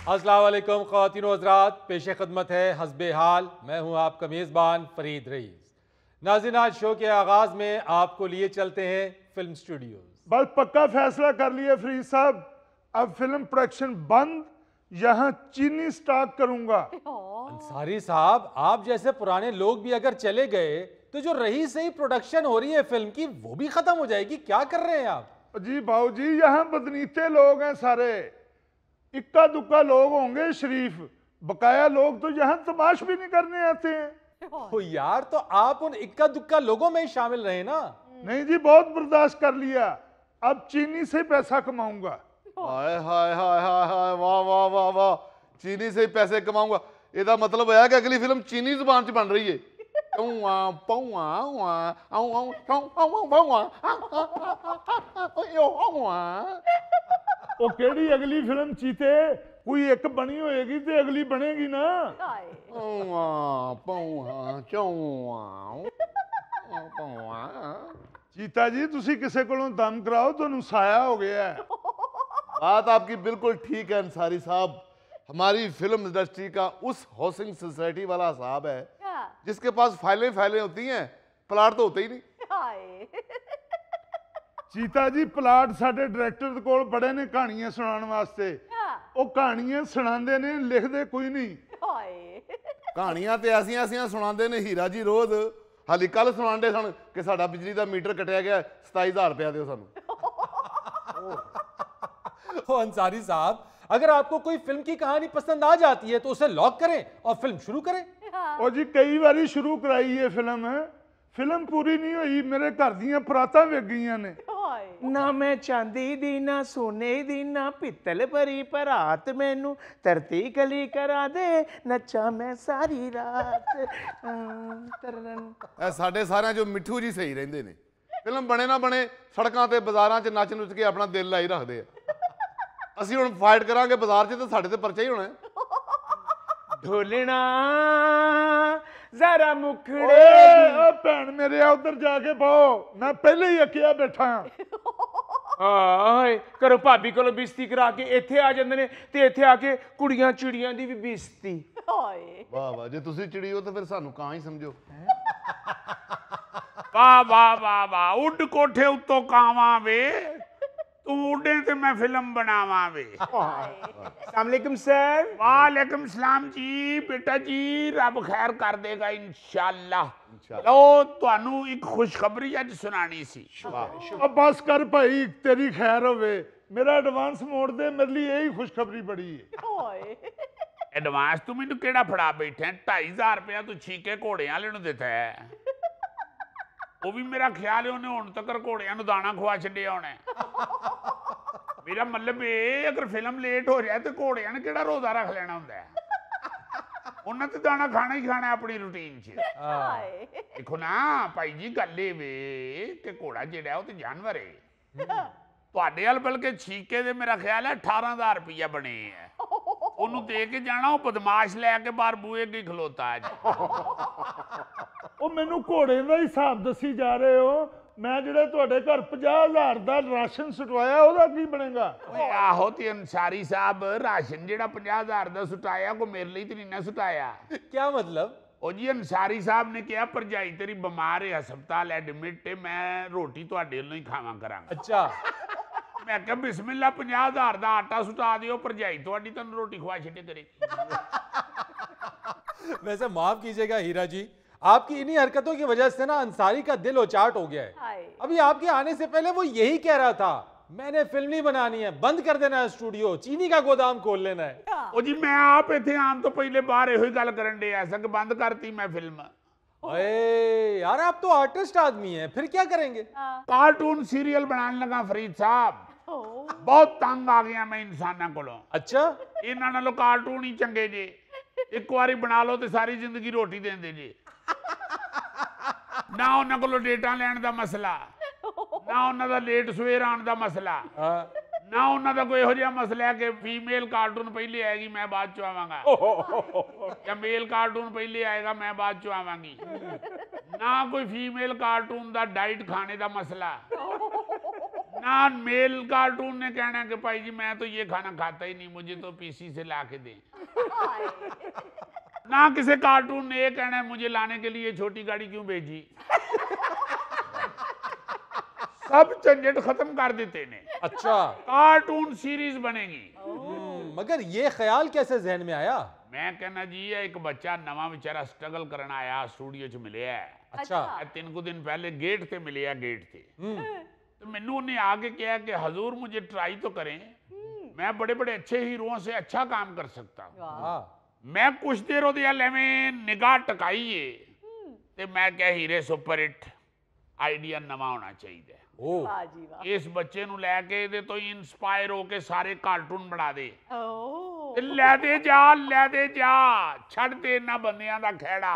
अस्सलाम वालेकुम ख़वातीन व हज़रात, पेश खदमत है हस्बे हाल। मैं हूँ आपका मेज़बान फ़रीद रईस। नाज़रीन, आज शो के आगाज़ में आपको लिए चलते हैं फिल्म स्टूडियोज़। बस पक्का फैसला कर लिए फरीद साहब, अब फिल्म प्रोडक्शन बंद, यहाँ चीनी स्टॉक करूंगा। अंसारी साहब, आप जैसे पुराने लोग भी अगर चले गए तो जो रही सही प्रोडक्शन हो रही है फिल्म की वो भी खत्म हो जाएगी। क्या कर रहे हैं आप? जी बाबू जी, यहाँ बदनीते लोग हैं सारे, इक्का दुक्का लोग होंगे शरीफ, बकाया लोग तो यहाँ तमाश भी नहीं करने आते हैं। ओ यार, तो आप उन इक्का दुक्का लोगों में ही शामिल रहे ना। नहीं जी, बहुत बर्दाश्त कर लिया, अब चीनी से पैसा कमाऊंगा। हाय हाय हाय हाय हाय, वाह वाह वाह वाह, चीनी से ही पैसे कमाऊंगा। ਇਹਦਾ ਮਤਲਬ ਹੈ ਕਿ ਅਗਲੀ ਫਿਲਮ ਚੀਨੀ ਜ਼ੁਬਾਨ 'ਚ ਬਣ ਰਹੀ ਹੈ। ਪੌਆ ਪੌਆ ਆਉ ਆਉ ਆਉ ਪੌਆ ਉਹ ਕਿਹੜੀ ਅਗਲੀ ਫਿਲਮ ਚੀਤੇ, ਕੋਈ ਇੱਕ ਬਣੀ ਹੋਏਗੀ ਤੇ ਅਗਲੀ ਬਣੇਗੀ ਨਾ। ਪੌਆ ਪੌਆ ਚੌਆ ਪੌਆ। चीता जी, ਤੁਸੀਂ ਕਿਸੇ ਕੋਲੋਂ ਦਮ ਕਰਾਓ, ਤੁਹਾਨੂੰ ਸਾਇਆ ਹੋ ਗਿਆ ਹੈ। बात आपकी बिल्कुल ठीक है अंसारी साहब। हमारी फिल्म इंडस्ट्री का उस हाउसिंग सोसाइटी वाला साहब है जिसके पास फाइलें फाइलें होती हैं, प्लाट तो होते ही नहीं। ਚੀਤਾ ਜੀ, ਪਲਾਟ ਸਾਡੇ ਡਾਇਰੈਕਟਰ ਦੇ ਕੋਲ ਬੜੇ ਨੇ ਕਹਾਣੀਆਂ ਸੁਣਾਉਣ ਵਾਸਤੇ, ਉਹ ਕਹਾਣੀਆਂ ਸੁਣਾਉਂਦੇ ਨੇ, ਲਿਖਦੇ ਕੋਈ ਨਹੀਂ। ਕਹਾਣੀਆਂ ਤੇ ਐਸੀਆਂ ਐਸੀਆਂ ਸੁਣਾਉਂਦੇ ਨੇ ਹੀਰਾ ਜੀ ਰੋਜ਼। ਹਾਲੀ ਕੱਲ ਸੁਣਾਉਂਦੇ ਸਨ ਕਿ ਸਾਡਾ ਬਿਜਲੀ ਦਾ ਮੀਟਰ ਕੱਟਿਆ ਗਿਆ, 27,000 रुपया ਦਿਓ ਸਾਨੂੰ। ओ अंसारी साहब, अगर आपको कोई फिल्म की कहानी पसंद आ जाती है तो उसे लॉक करें और फिल्म शुरू करें। ਉਹ ਜੀ ਕਈ ਵਾਰੀ ਸ਼ੁਰੂ ਕਰਾਈ ਹੈ ਫਿਲਮ ਪੂਰੀ ਨਹੀਂ ਹੋਈ, ਮੇਰੇ ਘਰ ਦੀਆਂ ਪਰਾਤਾਂ ਵਿਕ ਗਈਆਂ ਨੇ। ਨਾ ਮੈਂ ਚਾਂਦੀ ਦੀ, ਨਾ ਸੋਨੇ ਦੀ, ਨਾ ਪਿੱਤਲ ਭਰੀ ਪਰਾਤ, ਮੈਨੂੰ ਧਰਤੀ ਕਲੀ ਕਰਾ ਦੇ, ਨੱਚਾਂ ਮੈਂ ਸਾਰੀ ਰਾਤ। ਇਹ ਸਾਡੇ ਸਾਰਿਆਂ ਚੋਂ ਮਿੱਠੂ ਜੀ ਸਹੀ ਰਹਿੰਦੇ ਨੇ। ਫਿਲਮ ਬਣੇ ਨਾ ਬਣੇ, ਸੜਕਾਂ ਤੇ ਬਾਜ਼ਾਰਾਂ 'ਚ ਨੱਚ ਨੁੱਚ ਕੇ ਆਪਣਾ ਦਿਲ ਲਾਈ ਰੱਖਦੇ ਆ। ਅਸੀਂ ਹੁਣ ਫਾਈਟ ਕਰਾਂਗੇ ਬਾਜ਼ਾਰ 'ਚ ਤੇ ਸਾਡੇ ਤੇ ਪਰਚਾ ਹੀ ਹੋਣਾ। ਢੋਲਣਾ ਜ਼ਰਾ ਮੁਖੜੇ। ਓਏ ਭੈਣ ਮੇਰੇ, ਆ ਉਧਰ ਜਾ ਕੇ ਪਾਓ, ਮੈਂ ਪਹਿਲੇ ਹੀ ਅੱਕਿਆ ਬੈਠਾ। ਆਏ ਕਰੋ ਭਾਬੀ ਕੋਲੋਂ ਬਿਸਤੀ ਕਰਾ ਕੇ ਇੱਥੇ ਆ ਜਾਂਦੇ ਨੇ, ਤੇ ਇੱਥੇ ਆ ਕੇ ਕੁੜੀਆਂ ਚਿੜੀਆਂ ਦੀ ਵੀ ਬਿਸਤੀ। ਵਾਹ ਵਾਹ, ਜੇ ਤੁਸੀਂ ਚਿੜੀ ਹੋ ਤਾਂ ਫਿਰ ਸਾਨੂੰ ਕਾਂ ਹੀ ਸਮਝੋ। ਵਾਹ ਵਾਹ ਵਾਹ ਵਾਹ, ਉੱਡ ਕੋਠੇ ਉੱਤੋਂ ਕਾਵਾਂ ਵੇ, ਤੂੰ ਉੱਡੇ ਤੇ ਮੈਂ ਫਿਲਮ ਬਣਾਵਾਂ ਵੇ। अस्सलामुअलैकुम सर। वालेकुम सलाम जी बेटा जी, रब खैर कर देगा इंशाअल्लाह। ਲਓ ਤੁਹਾਨੂੰ ਇੱਕ ਖੁਸ਼ਖਬਰੀ ਅੱਜ ਸੁਣਾਣੀ ਸੀ। अब बस कर भाई, तेरी खैर होवे, मेरा एडवांस मोड़ दे, मेरे लिए यही खुशखबरी बड़ी है। ਐਡਵਾਂਸ ਤੂੰ ਮੈਨੂੰ ਕਿਹੜਾ ਫੜਾ ਬੈਠਾ? 2,500 ਰੁਪਇਆ ਤੂੰ ਛੀਕੇ ਘੋੜਿਆਂ ਵਾਲੇ ਨੂੰ ਦਿੱਤਾ ਹੈ। ਉਹ ਵੀ ਮੇਰਾ ਖਿਆਲ ਹੈ ਉਹਨੇ ਹੁਣ ਤੱਕ ਘੋੜਿਆਂ ਨੂੰ ਦਾਣਾ ਖਵਾ ਛੱਡਿਆ ਹੋਣਾ। ਮੇਰਾ ਮਤਲਬ ਇਹ, ਅਗਰ ਫਿਲਮ ਲੇਟ ਹੋ ਜਾਏ ਤੇ ਘੋੜਿਆਂ ਨੇ ਕਿਹੜਾ ਰੋਜ਼ਾ ਰੱਖ ਲੈਣਾ ਹੁੰਦਾ ਹੈ? ਉਹਨਾਂ ਤੇ ਦਾਣਾ ਖਾਣਾ ਹੀ ਖਾਣਾ ਆਪਣੀ ਰੂਟੀਨ 'ਚ। ਦੇਖੋ ਨਾ ਭਾਈ ਜੀ, ਗੱਲ ਇਹ ਵੇ ਕਿ ਘੋੜਾ ਜਿਹੜਾ ਉਹ ਤੇ ਜਾਨਵਰ ਹੈ। ਤੁਹਾਡੇ ਵੱਲ ਬਲਕਿ ਛੀਕੇ ਦੇ ਮੇਰਾ ਖਿਆਲ ਹੈ 18,000 ਰੁਪਇਆ ਬਣੇ ਹੈ। ਉਹਨੂੰ ਦੇ ਕੇ ਜਾਣਾ, ਉਹ ਬਦਮਾਸ਼ ਲੈ ਕੇ ਬਾਹਰ ਬੂਹੇ ਅੱਗੇ ਖਲੋਤਾ ਅੱਜ। ਉਹ ਮੈਨੂੰ ਘੋੜੇ ਦਾ ਹਿਸਾਬ ਦੱਸੀ ਜਾ ਰਹੇ ਹੋ, ਮੈਂ ਜਿਹੜੇ ਤੁਹਾਡੇ ਘਰ 50,000 ਦਾ ਰਾਸ਼ਨ ਸੁਟਵਾਇਆ ਉਹਦਾ ਕੀ ਬਣੇਗਾ? ਓਏ ਆਹੋ ਤੇ ਅੰਸਾਰੀ ਸਾਹਿਬ, ਰਾਸ਼ਨ ਜਿਹੜਾ 50,000 ਦਾ ਸੁਟਾਇਆ ਕੋ ਮੇਰੇ ਲਈ ਤੇ ਨਹੀਂ ਨਾ ਸੁਟਾਇਆ। क्या मतलब? ਉਹ ਜੀ ਅੰਸਾਰੀ ਸਾਹਿਬ ਨੇ ਕਿਹਾ ਭਰਜਾਈ ਤੇਰੀ ਬਿਮਾਰ ਹੈ, ਹਸਪਤਾਲ ਐਡਮਿਟ ਤੇ ਮੈਂ ਰੋਟੀ ਤੁਹਾਡੇ ਵੱਲੋਂ ਹੀ ਖਾਵਾਂ ਕਰਾਂਗਾ। अच्छा, ਮੈਂ ਕਿਹਾ ਬਿਸਮਿਲ੍ਲਾ, 50,000 ਦਾ ਆਟਾ ਸੁਟਾ ਦਿਓ, ਭਰਜਾਈ ਤੁਹਾਡੀ ਤੁਹਾਨੂੰ ਰੋਟੀ ਖਵਾ ਛੱਡੇ ਕਰੇ। वैसे माफ कीजिएगा हीरा जी, आपकी इन्हीं हरकतों की वजह से ना अंसारी का दिल उचाट हो गया है। अभी आपके आने से पहले वो यही कह रहा था, मैंने फिल्म नहीं बनानी है, बंद कर देना है स्टूडियो, चीनी का गोदाम खोल लेना है। ਉਹ ਜੀ ਮੈਂ ਆਪ ਇੱਥੇ ਆਉਣ ਤੋਂ ਪਹਿਲੇ ਬਾਹਰ ਇਹੋ ਹੀ ਗੱਲ ਕਰਨ ਡਿਆ ਸੀ ਕਿ ਬੰਦ ਕਰਤੀ ਮੈਂ ਫਿਲਮ। अरे यार, आप तो आर्टिस्ट आदमी हैं, फिर क्या करेंगे? ਕਾਰਟੂਨ ਸੀਰੀਅਲ ਬਣਾਉਣ ਲੱਗਾ ਫਰੀਦ ਸਾਹਿਬ। ਬਹੁਤ ਤੰਗ ਆ ਗਿਆ ਮੈਂ ਇਨਸਾਨਾਂ ਕੋਲੋਂ। अच्छा, ਇਹਨਾਂ ਨਾਲੋਂ ਕਾਰਟੂਨ ਹੀ ਚੰਗੇ ਜੇ। ਇੱਕ ਵਾਰੀ ਬਣਾ ਲਓ ਤੇ ਸਾਰੀ ਜ਼ਿੰਦਗੀ ਰੋਟੀ ਦਿੰਦੇ ਜੇ। ਨਾ ਉਹਨਾਂ ਕੋਲੋਂ ਡੇਟਾ ਲੈਣ ਦਾ ਮਸਲਾ, ਨਾ ਉਹਨਾਂ ਦਾ ਲੇਟ ਸਵੇਰ ਆਉਣ ਦਾ ਮਸਲਾ, ਨਾ ਉਹਨਾਂ ਦਾ ਕੋਈ ਇਹੋ ਜਿਹਾ ਮਸਲਾ ਹੈ ਕਿ ਫੀਮੇਲ ਕਾਰਟੂਨ ਪਹਿਲੇ ਆਏਗੀ ਮੈਂ ਬਾਅਦ ਚ ਆਵਾਂਗਾ, ਜਾਂ ਮੇਲ ਕਾਰਟੂਨ ਪਹਿਲੇ ਆਏਗਾ ਮੈਂ ਬਾਅਦ ਚ ਆਵਾਂਗੀ। ਨਾ ਕੋਈ ਫੀਮੇਲ ਕਾਰਟੂਨ ਦਾ ਡਾਈਟ ਖਾਣੇ ਦਾ ਮਸਲਾ, ना मेल कार्टून ने कहना कि भाई जी मैं तो ये खाना खाता ही नहीं, मुझे तो पीसी से ला के दें। ना किसी कार्टून ने ये कहना है मुझे लाने के लिए छोटी गाड़ी क्यों भेजी। सब झंझट खत्म कर देते ने। अच्छा, कार्टून सीरीज बनेगी। मगर ये ख्याल कैसे जहन में आया? मैं कहना जी एक बच्चा नवा बेचारा स्ट्रगल करना आया, स्टूडियो च मिले है। अच्छा, 3 कुछ दिन पहले गेट थे मिले है, गेट थे। तो मैनू उन्हें आके कहा कि हजूर मुझे ट्राई तो करें, मैं बड़े बड़े अच्छे हीरोओं से अच्छा काम कर सकता हूँ। मैं कुछ देर ओदे में निगाह टकाई है ते मैं क्या हीरे सुपर हिट आइडिया नवा होना चाहिए। इस बच्चे नू लैके दे तो इंस्पायर होके सारे कार्टून बना दे। ले दे जा छड़ दे ना बंदियां दा खेड़ा।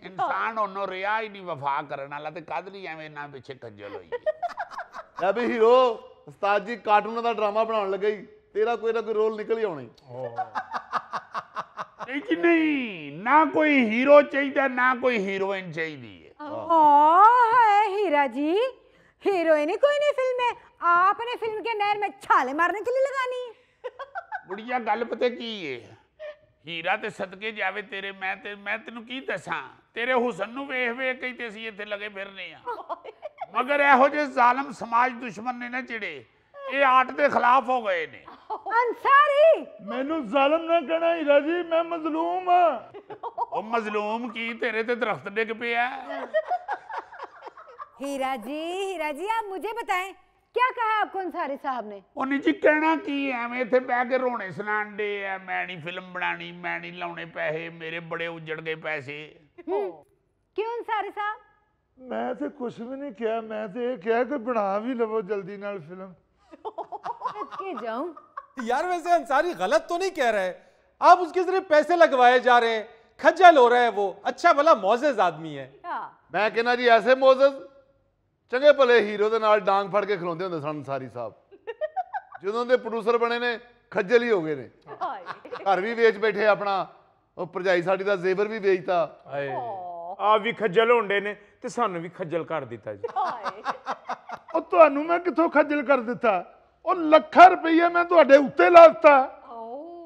इंसान होनो रिया ही नहीं वफा करने वाला ते कद नहीं एवें ना पीछे खज्जल होई। ਲੈ ਵੀ ਹੀਰੋ ਉਸਤਾਦ ਜੀ ਕਾਰਟੂਨਾਂ ਦਾ ਡਰਾਮਾ ਬਣਾਉਣ ਲੱਗਾ ਹੀ, ਤੇਰਾ ਕੋਈ ਨਾ ਕੋਈ ਰੋਲ ਨਿਕਲ ਹੀ ਆਉਣਾ नहीं जी नहीं, ना कोई हीरो चाहिए ना कोई हीरोइन चाहिए। हीरा जी हीरोइन ही कोई नहीं फिल्म में, आपने फिल्म के नहर में छाले मारने के लिए लगानी है। बुढ़िया गल पता की है, हीरा ते सदके जावे तेरे, मैं तेनू की दसा, तेरे हुसन नू वेख वेख के ते असीं इत्थे लगे फिरने आ। मगर इहो जे जालम समाज दुश्मन ने ना चिड़े, ये आर्ट के खिलाफ हो गए ने। अंसारी मैनू जालिम ना कहना हीरा जी, मैं मजलूम हाँ। ओ मजलूम की तेरे ते दरख्त डिग पिया। हीरा जी आप मुझे बताएं क्या कहा आपको अंसारी साहब ने? उन्हें जी कहना की एवें इत्थे बह के रोने सुनान डे है, मैं नहीं फिल्म बनानी, मैं नहीं लाने पैसे, मेरे बड़े उजड़ गए पैसे। क्यों अंसारी साहब? मैं तो कुछ भी नहीं किया, मैं तो ये किया कि बना भी लवो जल्दी नाल फिल्म। जाऊं यार वैसे अंसारी गलत तो नहीं कह रहे, आप उसके सिर्फ पैसे लगवाए जा रहे हैं, खज्जल हो रहा है वो, अच्छा भला मोजेज आदमी है। ਮੈਂ ਕਹਿੰਦਾ ਜੀ ਐਸੇ ਮੋਜ਼ਜ਼ ਚੰਗੇ ਭਲੇ ਹੀਰੋ ਦੇ ਨਾਲ ਡਾਂਗ ਫੜ ਕੇ ਖਲੋਂਦੇ ਹੁੰਦੇ ਸਨ ਅੰਸਾਰੀ ਸਾਹਿਬ। ਜਦੋਂ ਦੇ ਪ੍ਰੋਡਿਊਸਰ ਬਣੇ ਨੇ ਖੱਜਲ ਹੀ ਹੋ ਗਏ ਨੇ, ਘਰ ਵੀ ਵੇਚ ਬੈਠੇ ਆਪਣਾ, ਉਹ ਭਰਜਾਈ ਸਾਡੀ ਦਾ ਜ਼ੇਵਰ ਵੀ ਵੇਚਤਾ। ਆਪ ਵੀ ਖੱਜਲ ਹੁੰਦੇ ਨੇ ਤੇ ਸਾਨੂੰ ਵੀ ਖੱਜਲ ਕਰ ਦਿੱਤਾ ਜੀ। ਉਹ ਤੁਹਾਨੂੰ ਮੈਂ ਕਿੱਥੋਂ ਖੱਜਲ ਕਰ ਦਿੱਤਾ? ਉਹ ਲੱਖਾਂ ਰੁਪਈਆ ਮੈਂ ਤੁਹਾਡੇ ਉੱਤੇ ਲਾਤਾ।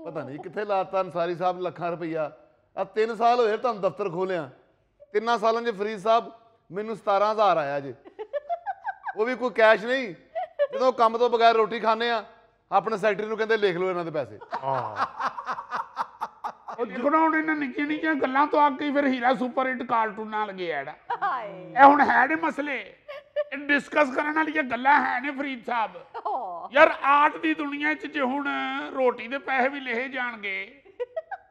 ਪਤਾ ਨਹੀਂ ਕਿੱਥੇ ਲਾਤਾ ਅੰਸਾਰੀ ਸਾਹਿਬ ਲੱਖਾਂ ਰੁਪਈਆ। ਆ 3 ਸਾਲ ਹੋਏ ਤੁਹਾਨੂੰ ਦਫ਼ਤਰ ਖੋਲਿਆ, 3 ਸਾਲਾਂ 'ਚ ਫਰੀਦ ਸਾਹਿਬ ਮੈਨੂੰ 17,000 ਆਇਆ ਜੇ, ਉਹ ਵੀ ਕੋਈ ਕੈਸ਼ ਨਹੀਂ। ਜਦੋਂ ਕੰਮ ਤੋਂ ਬਗੈਰ ਰੋਟੀ ਖਾਂਦੇ ਆ, ਆਪਣੇ ਸੈਕਟਰੀ ਨੂੰ ਕਹਿੰਦੇ ਲਿਖ ਲਓ ਇਹਨਾਂ ਦੇ ਪੈਸੇ। ਹੁਣ ਇਹਨਾਂ ਨਿੱਕੀਆਂ ਨਿੱਕੀਆਂ ਗੱਲਾਂ ਤੋਂ ਆ ਕੇ ਫਿਰ ਹੀਰਾ ਸੁਪਰ ਹਿੱਟ ਕਾਰਟੂਨਾਂ ਲੱਗੇ ਐਡ। ਇਹ ਹੁਣ ਹੈ ਨੇ ਮਸਲੇ, डिस्कस करने वाली गल्लां है ने फरीद साहब। यार आर्ट की दुनिया च जे हुण रोटी दे पैसे भी लेहे जाणगे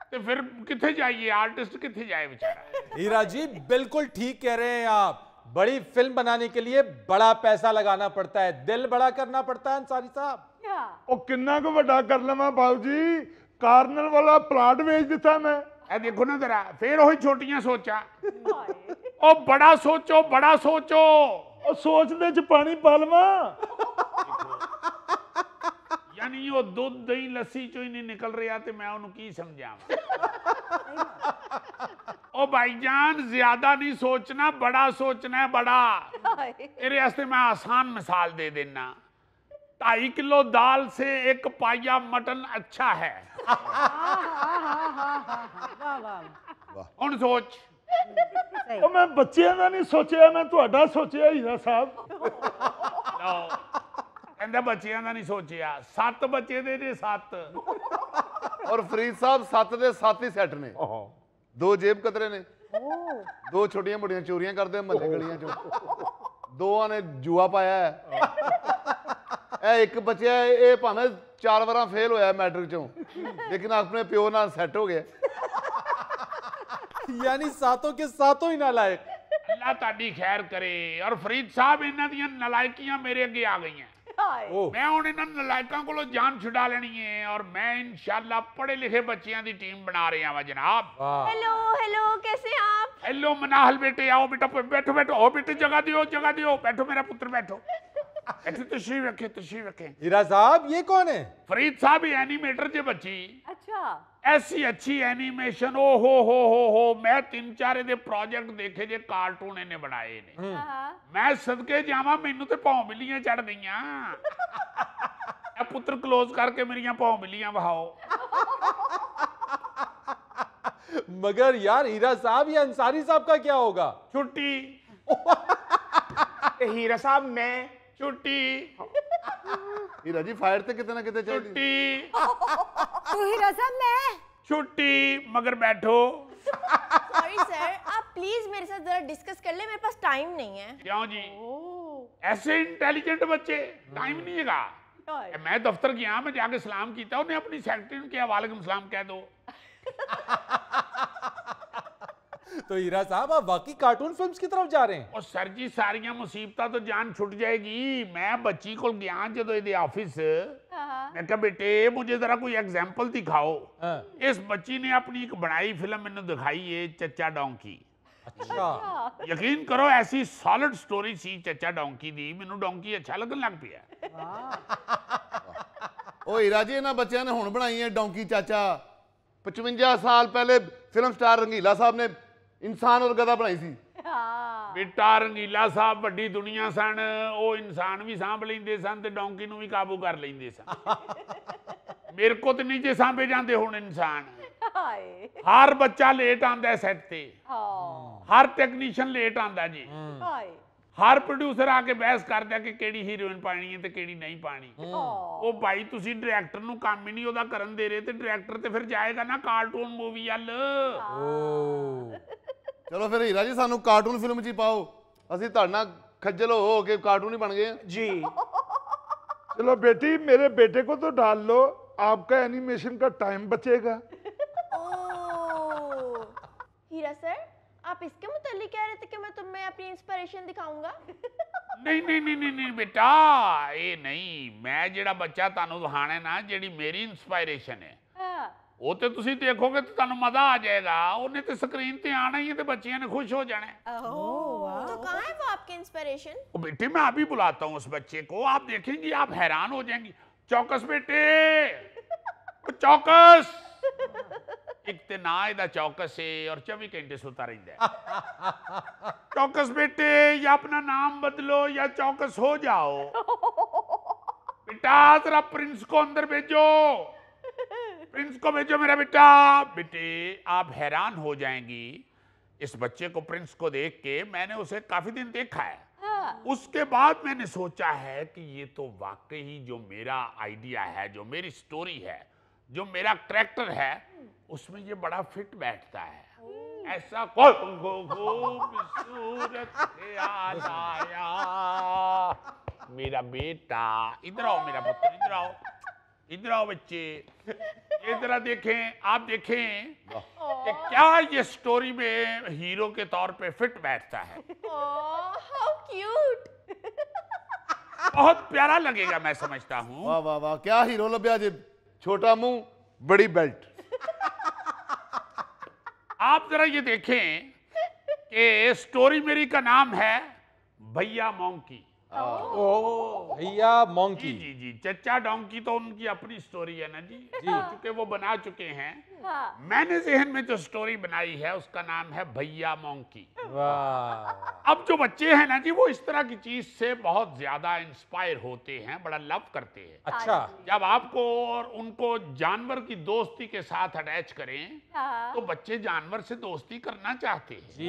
ते फिर किथे जाइए, आर्टिस्ट किथे जाए बेचारा। हीरा जी बिल्कुल ठीक कह रहे हैं आप, बड़ी फिल्म बनाने के लिए बड़ा पैसा लगाना पड़ता है, दिल बड़ा करना पड़ता है अंसारी साहब। ओ किन्ना को बड़ा कर लवां बाबूजी, कार्नल वाला प्लाट बेच दिता मैं। ए देखो ना जरा, फिर वही छोटियां सोचा। ओ बड़ा सोचो, बड़ा सोचो। ਉਹ ਸੋਚਦੇ ਚ ਪਾਣੀ ਪਾ ਲਵਾਂ। यानी वो दूध दही लस्सी चो ही नहीं निकल रहा तो मैं उन्हें की समझावां। ओ भाईजान ज्यादा नहीं सोचना, बड़ा सोचना है, बड़ा। तेरे वास्ते मैं आसान मिसाल दे देना, 2.5 किलो दाल से 1 पाया मटन अच्छा है। हुण सोच। ਉਹ ਮੈਂ ਬੱਚਿਆਂ ਦਾ ਨਹੀਂ ਸੋਚਿਆ, ਮੈਂ ਤੁਹਾਡਾ ਸੋਚਿਆ ਹੀਰਾ ਸਾਹਿਬ। ਕਹਿੰਦਾ ਬੱਚਿਆਂ ਦਾ ਨਹੀਂ ਸੋਚਿਆ, 7 ਬੱਚੇ ਦੇ ਨੇ 7। ਔਰ ਫਰੀਦ ਸਾਹਿਬ 7 ਦੇ 7 ਹੀ ਸੈੱਟ ਨੇ, 2 ਜੇਬ ਕਤਰੇ ਨੇ, 2 ਛੋਟੀਆਂ ਮੋਟੀਆਂ ਚੋਰੀਆਂ ਕਰਦੇ ਮਹੱਲੇ ਗਲੀਆਂ ਚੋਂ, 2 ਨੇ ਜੂਆ ਪਾਇਆ ਹੈ। ਇਹ ਇੱਕ ਬੱਚਾ, ਇਹ ਭਾਵੇਂ 4 ਵਾਰਾਂ ਫੇਲ ਹੋਇਆ ਮੈਟ੍ਰਿਕ ਚੋਂ, ਲੇਕਿਨ ਆਪਣੇ ਪਿਓ ਨਾਲ ਸੈੱਟ ਹੋ ਗਿਆ। यानी सातों के सातों ही नालायक। अल्लाह ताड़ी खैर करे। और फरीद साहब इन्हां दियां नलायकियां मेरे अगे आ गई हैं। मैं हुण इन्हां नलायकां कोलों जान छुड़ा लेनी है और मैं इंशाअल्लाह पढ़े लिखे बच्चियां दी टीम बना रहा हां जनाब। हेलो हेलो, कैसे हैं आप? हेलो मनाहल बेटे, आओ बेटा, बैठो बैठो। ओ बेटे जगह दियो, जगह दियो, बैठो मेरा पुत्र बैठो। ਇੱਥੇ ਤਸ਼ਰੀਫ ਰੱਖੇ, ਤਸ਼ਰੀਫ ਰੱਖੇ। हीरा साहब ये कौन है? फरीद साहब ये एनिमेटर जे बच्ची अच्छा ऐसी अच्छी एनिमेशन, ओ हो मैं 3-4 ਇਹਦੇ ਪ੍ਰੋਜੈਕਟ ਦੇਖੇ ਜੇ, ਕਾਰਟੂਨ ਇਹਨੇ ਬਣਾਏ ਨੇ। ਮੈਂ ਸਦਕੇ ਜਾਵਾਂ, ਮੈਨੂੰ ਤੇ ਭੌਂ ਬਿੱਲੀਆਂ ਚੜਦੀਆਂ। ਇਹ ਪੁੱਤਰ ਕਲੋਜ਼ ਕਰਕੇ ਮੇਰੀਆਂ ਭੌਂ ਬਿੱਲੀਆਂ ਵਹਾਓ। मगर यार हीरा साहब ये अंसारी साहब का क्या होगा? छुट्टी। हीरा साहब मैं छुट्टी। हीरा जी फायर ते कितने ना कितने चाहिए। छुट्टी। तो हीरा साहब मैं छुट्टी मगर बैठो। सॉरी सर, आप प्लीज मेरे साथ जरा डिस्कस कर ले, मेरे पास टाइम नहीं है। क्यों जी? ऐसे इंटेलिजेंट बच्चे, टाइम नहीं है। मैं दफ्तर गया, मैं जाके सलाम किया, उन्हें अपनी सेक्रेटरी के वालेकुम सलाम कह दो। तो हीरा साहब आप वाकई कार्टून फिल्म्स की तरफ जा रहे हैं? और सर जी सारियां मुसीबतां तो जान छुट जाएगी। मैं बच्ची को गया जो ये ऑफिस, मैं कहा बेटे मुझे जरा कोई एग्जाम्पल दिखाओ। इस बच्ची ने अपनी एक बनाई फिल्म मैंने दिखाई है, चचा डोंकी। अच्छा यकीन करो ऐसी सॉलिड स्टोरी सी चचा डोंकी दी, मैनू डोंकी अच्छा लगन लग पिया। ओ हीरा जी इन्हां बच्चों ने हुण बनाई है डोंकी चाचा। 55 साल पहले फिल्म स्टार रंगीला साहब ने इंसान और गधा बनाई सी। बेटा रंगीला साहब वड्डी दुनिया सन, वो इंसान भी सांभ लेंदे सन ते डोंकी नूं भी काबू कर लेंदे सन। मेरे को तो नहीं जे सांभे जांदे हुण इंसान। हर बच्चा लेट आंदा है सेट ते, हर टेक्नीशियन लेट आंदा जी, हर प्रोड्यूसर आके बहस करदा कि केड़ी हीरोइन पानी है ते केड़ी नहीं पानी। ओ भाई तुसी डायरेक्टर नूं काम ही नहीं ओदा करन दे रहे, ते डायरेक्टर ते फिर जाएगा ना कार्टून मूवी अल। चलो फिर हीरा जी सानू कार्टून फिल्म च पाओ, असीं तुहाडे नाल खज्जल हो के कार्टून ही बन गए जी। चलो बेटी मेरे बेटे को तो डाल लो, आपका एनिमेशन का टाइम बचेगा। ओह हीरा सर, आप इसके मुतालिक कह रहे थे कि मैं तुम्हें अपनी इंस्पिरेशन दिखाऊंगा। नहीं बेटा ये नहीं, मैं जेड़ा बच्चा तानू दिखाना है ना, जेड़ी मेरी इंस्पायरेशन है वो तो तुसी देखोगे तो तानू मजा आ जाएगा। उन्हें तो स्क्रीन ते आना ही है, तो बच्चियां ने खुश हो जाना है। तो कहाँ है वो आपके इंस्पिरेशन? बेटे मैं अभी बुलाता हूँ उस बच्चे को, आप देखेंगी आप हैरान हो जाएंगी। चौकस बेटे, चौकस। एक ते ना इहदा चौकस है और 24 घंटे सोता रहिंदा है। चौकस बेटे या अपना नाम बदलो या चौकस हो जाओ। बेटा जरा प्रिंस को अंदर भेजो, प्रिंस को भेजो मेरा बेटा। बेटे आप हैरान हो जाएंगी इस बच्चे को, प्रिंस को देख के। मैंने उसे काफी दिन देखा है। उसके बाद मैंने सोचा है कि ये तो वाकई जो मेरा आइडिया है, जो मेरी स्टोरी है, जो मेरा कैरेक्टर है, उसमें ये बड़ा फिट बैठता है। ऐसा खूबसूरत ख्याल आया मेरा बेटा। इधर आओ मेरा पुत्र, इधर आओ, इधर आओ बच्चे। ये जरा देखें, आप देखें कि क्या ये स्टोरी में हीरो के तौर पे फिट बैठता है। How cute. बहुत प्यारा लगेगा मैं समझता हूँ। वाह वाह वाह, क्या हीरो लभ्या जी, छोटा मुंह बड़ी बेल्ट। आप जरा ये देखें कि स्टोरी मेरी का नाम है भैया मोंकी। भैया मोंकी। जी जी जी, चचा डोंकी तो उनकी अपनी स्टोरी है ना जी, चूंकि वो बना चुके हैं। मैंने जहन में जो स्टोरी बनाई है उसका नाम है भैया मोंकी। वाह। अब जो बच्चे हैं ना जी, वो इस तरह की चीज से बहुत ज्यादा इंस्पायर होते हैं, बड़ा लव करते हैं। अच्छा जब आपको और उनको जानवर की दोस्ती के साथ अटैच करें तो बच्चे जानवर से दोस्ती करना चाहते हैं जी।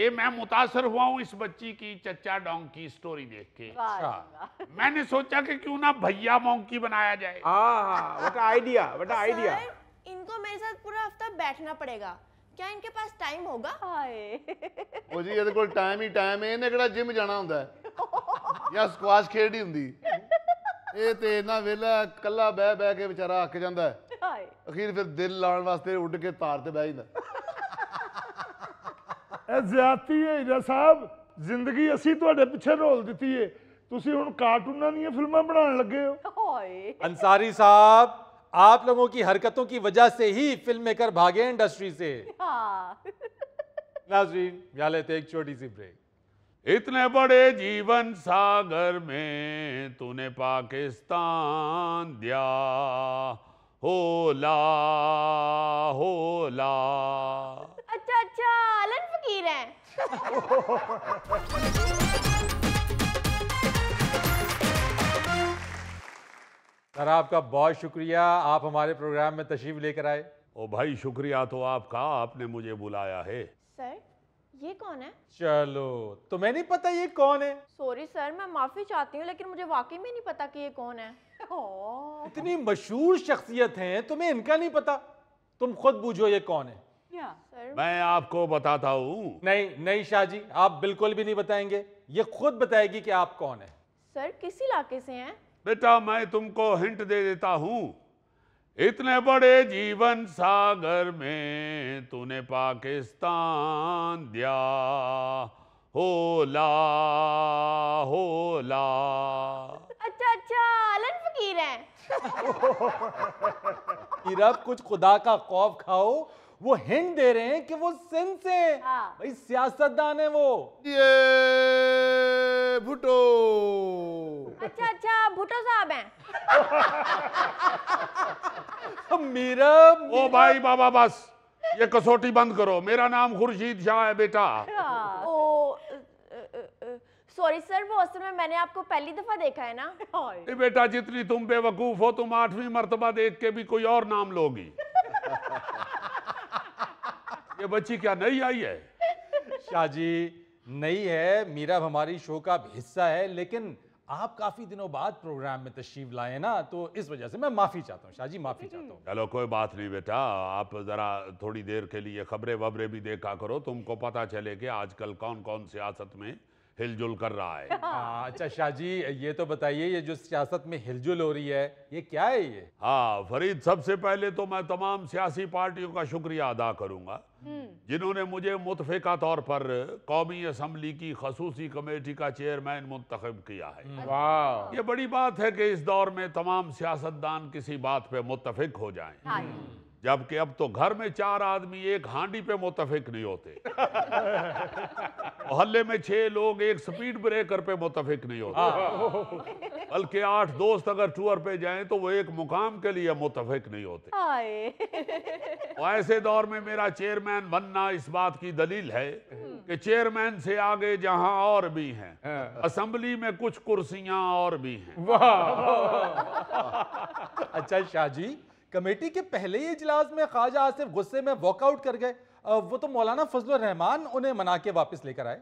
ये मैं मुतासर हुआ हूँ इस बच्ची की चचा डोंकी स्टोरी देख के। मैंने सोचा कि क्यों ना भैया मोंकी बनाया जाए। What idea, what idea. Sir, इनको मेरे साथ पूरा हफ्ता बैठना पड़ेगा, क्या इनके पास टाइम होगा? ओ जी ਇਹਦੇ ਕੋਲ ਟਾਈਮ ਹੀ ਟਾਈਮ ਹੈ, ਇਹਨੇ ਕਿਹੜਾ ਜਿਮ ਜਾਣਾ ਹੁੰਦਾ ਹੈ ਜਾਂ ਸਕਵਾਸ਼ ਖੇਡਦੀ ਹੁੰਦੀ। ਇਹ ਤੇ ਇਹਨਾਂ ਵੇਲਾ ਕੱਲਾ ਬਹਿ ਕੇ ਵਿਚਾਰਾ ਅੱਕ ਜਾਂਦਾ ਹੈ, ਅਖੀਰ ਫਿਰ ਦਿਲ ਲਾਉਣ ਵਾਸਤੇ ਉੱਡ ਕੇ ਤਾਰ ਤੇ ਬਹਿ ਜਾਂਦਾ। ਇਹ ਜ਼ਿਆਦਤੀ ਹੈ ਹੀਰਾ ਸਾਹਿਬ, ਜ਼ਿੰਦਗੀ ਅਸੀਂ ਤੁਹਾਡੇ ਪਿੱਛੇ ਰੋਲ ਦਿੱਤੀ ਹੈ, ਤੁਸੀਂ ਹੁਣ ਕਾਰਟੂਨਾਂ ਦੀਆਂ ਫਿਲਮਾਂ ਬਣਾਉਣ ਲੱਗੇ ਹੋ। अंसारी साहब आप लोगों की हरकतों की वजह से ही फिल्म मेकर भागे इंडस्ट्री से। नाज़रीन यहाँ लेते एक छोटी सी ब्रेक। इतने बड़े जीवन सागर में तूने पाकिस्तान दिया, होला होला। अच्छा अलन फकीर हैं। सर आपका बहुत शुक्रिया, आप हमारे प्रोग्राम में तशरीफ लेकर आए। ओ भाई शुक्रिया तो आपका, आपने मुझे बुलाया है। सर ये कौन है? चलो तुम्हें नहीं पता ये कौन है? सॉरी सर, मैं माफी चाहती हूँ लेकिन मुझे वाकई में नहीं पता कि ये कौन है। इतनी मशहूर शख्सियत हैं, तुम्हें इनका नहीं पता? तुम खुद बूझो ये कौन है। सर मैं आपको बताता हूँ। नहीं नहीं शाह जी, आप बिल्कुल भी नहीं बताएंगे, ये खुद बताएगी कि आप कौन है। सर किस इलाके से हैं? बेटा मैं तुमको हिंट दे देता हूँ। इतने बड़े जीवन सागर में तूने पाकिस्तान दिया, होला होला। अच्छा अलन फकीर हैं। इरब कुछ खुदा का खौफ खाओ, वो हिंट दे रहे हैं कि वो सिंध से हैं। भाई सियासतदान है वो। ये भुट्टो। अच्छा भुट्टो साहब हैं। मीरब ओ भाई बाबा बस, ये कसौटी बंद करो। मेरा नाम खुर्शीद शाह है बेटा। ओ सॉरी सर, वो असल में मैंने आपको पहली दफा देखा है ना। ए बेटा जितनी तुम बेवकूफ हो, तुम 8वीं मर्तबा देख के भी कोई और नाम लोगी। ये बच्ची क्या नई आई है? शाह जी नहीं है, मीरब हमारी शो का हिस्सा है, लेकिन आप काफी दिनों बाद प्रोग्राम में तशरीफ लाए ना, तो इस वजह से मैं माफी चाहता हूँ। शाह जी माफी चाहता हूँ। चलो कोई बात नहीं बेटा, आप जरा थोड़ी देर के लिए खबरें वबरें भी देखा करो, तुमको पता चले कि आजकल कौन कौन सियासत में हिलजुल कर रहा है। अच्छा शाह जी ये तो बताइए, ये जो सियासत में हिलजुल हो रही है ये क्या है ये? हाँ फरीद, सबसे पहले तो मैं तमाम सियासी पार्टियों का शुक्रिया अदा करूंगा जिन्होंने मुझे मुतफ़िका तौर पर कौमी असम्बली की खसूसी कमेटी का चेयरमैन मुंतखब किया है। वाह, ये बड़ी बात है कि इस दौर में तमाम सियासतदान किसी बात पे मुत्तफिक हो जाएं, जबकि अब तो घर में 4 आदमी एक हांडी पे मुत्तफिक नहीं होते। मोहल्ले में 6 लोग एक स्पीड ब्रेकर पे मुत्तफिक नहीं होते, बल्कि 8 दोस्त अगर टूर पे जाएं तो वो एक मुकाम के लिए मुत्तफिक नहीं होते। और ऐसे दौर में मेरा चेयरमैन बनना इस बात की दलील है कि चेयरमैन से आगे जहां और भी हैं, असेंबली में कुछ कुर्सियां और भी हैं। अच्छा शाह जी, कमेटी के पहले ही इजलास में ख्वाजा आसिफ गुस्से में वॉकआउट कर गए, वो तो मौलाना फजलुर रहमान उन्हें मना के वापस लेकर आए।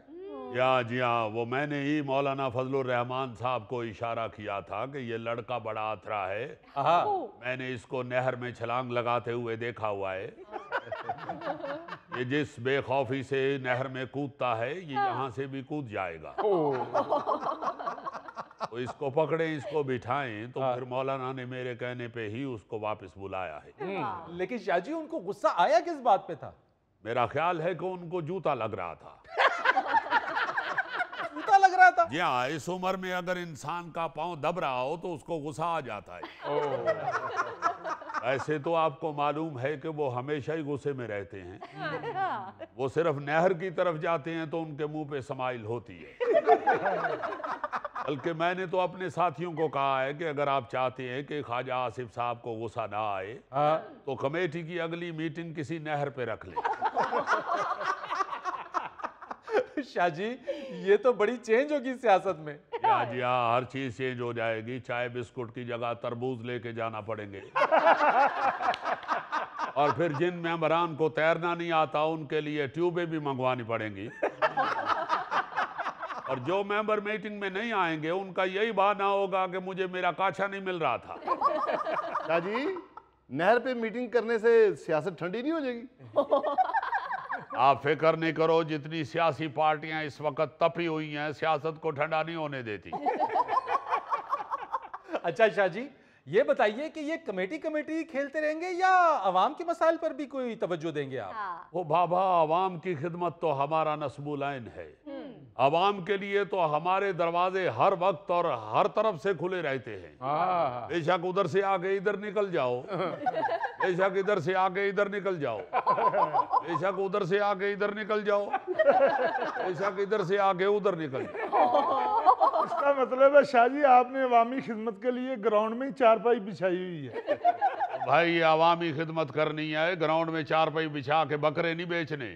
जी हाँ, वो मैंने ही मौलाना फजलुर रहमान साहब को इशारा किया था कि ये लड़का बड़ा अथरा है, मैंने इसको नहर में छलांग लगाते हुए देखा हुआ है। ये जिस बेखौफी से नहर में कूदता है ये यहाँ से भी कूद जाएगा। तो इसको पकड़े, इसको बिठाएं। तो फिर मौलाना ने मेरे कहने पे ही उसको वापस बुलाया है। लेकिन शाह जी उनको गुस्सा आया किस बात पे था? मेरा ख्याल है कि उनको जूता लग रहा था। जूता लग रहा था? जी हाँ, इस उम्र में अगर इंसान का पांव दब रहा हो तो उसको गुस्सा आ जाता है। ऐसे तो आपको मालूम है कि वो हमेशा ही गुस्से में रहते हैं। वो सिर्फ नहर की तरफ जाते हैं तो उनके मुंह पे समाइल होती है। बल्कि मैंने तो अपने साथियों को कहा है कि अगर आप चाहते हैं कि ख्वाजा आसिफ साहब को गुस्सा ना आए तो कमेटी की अगली मीटिंग किसी नहर पे रख लें। शाह जी ये तो बड़ी चेंज होगी सियासत में। जी हाँ, हर चीज चेंज हो जाएगी। चाय बिस्कुट की जगह तरबूज लेके जाना पड़ेंगे। और फिर जिन मेंबरान को तैरना नहीं आता उनके लिए ट्यूबें भी मंगवानी पड़ेंगी। और जो मेंबर मीटिंग में नहीं आएंगे उनका यही बहाना होगा कि मुझे मेरा काछा नहीं मिल रहा था। शाह जी, नहर पे मीटिंग करने से सियासत ठंडी नहीं हो जाएगी? आप फिक्र नहीं करो, जितनी सियासी पार्टियां इस वक्त तपी हुई हैं सियासत को ठंडा नहीं होने देती। अच्छा शाह जी ये बताइए कि ये कमेटी खेलते रहेंगे या अवाम के मसाइल पर भी कोई तवज्जो देंगे आप? वो बाबा, अवाम की खिदमत तो हमारा नस्बुल ऐन है। आवाम के लिए तो हमारे दरवाजे हर वक्त और हर तरफ से खुले रहते हैं। बेशक उधर से आके इधर निकल जाओ, बेशक इधर से आके इधर निकल जाओ, बेशक उधर से आके इधर निकल जाओ, बेशक इधर से आके उधर निकल जाओ। इसका मतलब है शाह जी आपने अवामी खिदमत के लिए ग्राउंड में चारपाई बिछाई हुई है। भाई ये अवामी खिदमत करनी है, ग्राउंड में चारपाई बिछा के बकरे नहीं बेचने।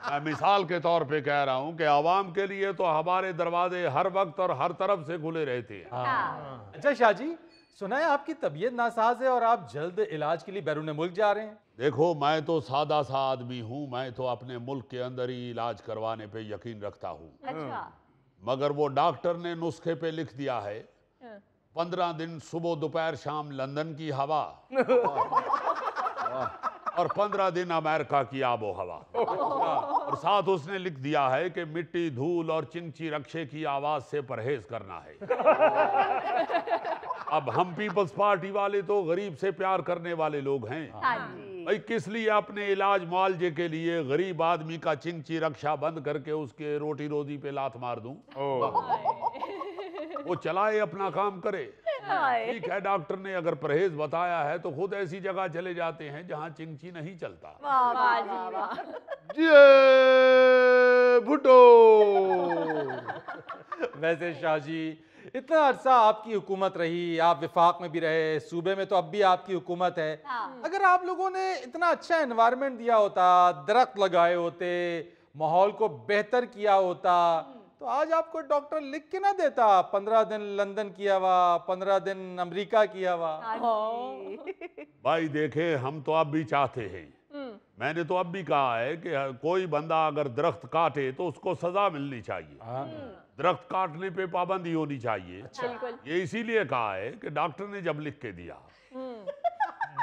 मैं मिसाल के तौर पे कह रहा हूं कि आवाम के लिए तो हमारे दरवाजे हर वक्त और हर तरफ से खुले रहते हैं। अच्छा शाह जी, सुना है आपकी तबीयत नासाज है और आप जल्द इलाज के लिए बैरून मुल्क जा रहे हैं। देखो, मैं तो सादा सा आदमी हूं, मैं तो अपने मुल्क के अंदर ही इलाज करवाने पे यकीन रखता हूं। अच्छा। मगर वो डॉक्टर ने नुस्खे पे लिख दिया है 15 दिन सुबह दोपहर शाम लंदन की हवा और 15 दिन अमेरिका की आबो हवा, और साथ उसने लिख दिया है कि मिट्टी धूल और चिंची रक्षे की आवाज से परहेज करना है। अब हम पीपल्स पार्टी वाले तो गरीब से प्यार करने वाले लोग हैं। भाई किस लिए अपने इलाज मुआवजे के लिए गरीब आदमी का चिंची रक्षा बंद करके उसके रोटी रोजी पे लात मार दूं? वो चलाए अपना काम करे। ठीक है, डॉक्टर ने अगर परहेज बताया है तो खुद ऐसी जगह चले जाते हैं जहां चिंची नहीं चलता। भुट्टो। वैसे शाह जी, इतना अरसा आपकी हुकूमत रही, आप विफाक में भी रहे, सूबे में तो अब भी आपकी हुकूमत है। अगर आप लोगों ने इतना अच्छा एनवायरनमेंट दिया होता, दरख्त लगाए होते, माहौल को बेहतर किया होता, तो आज आपको डॉक्टर लिख के ना देता 15 दिन लंदन की हवा, 15 दिन अमेरिका की हवा। भाई देखे, हम तो अब भी चाहते हैं, मैंने तो अब भी कहा है कि कोई बंदा अगर दरख्त काटे तो उसको सजा मिलनी चाहिए, दरख्त काटने पे पाबंदी होनी चाहिए। ये इसीलिए कहा है कि डॉक्टर ने जब लिख के दिया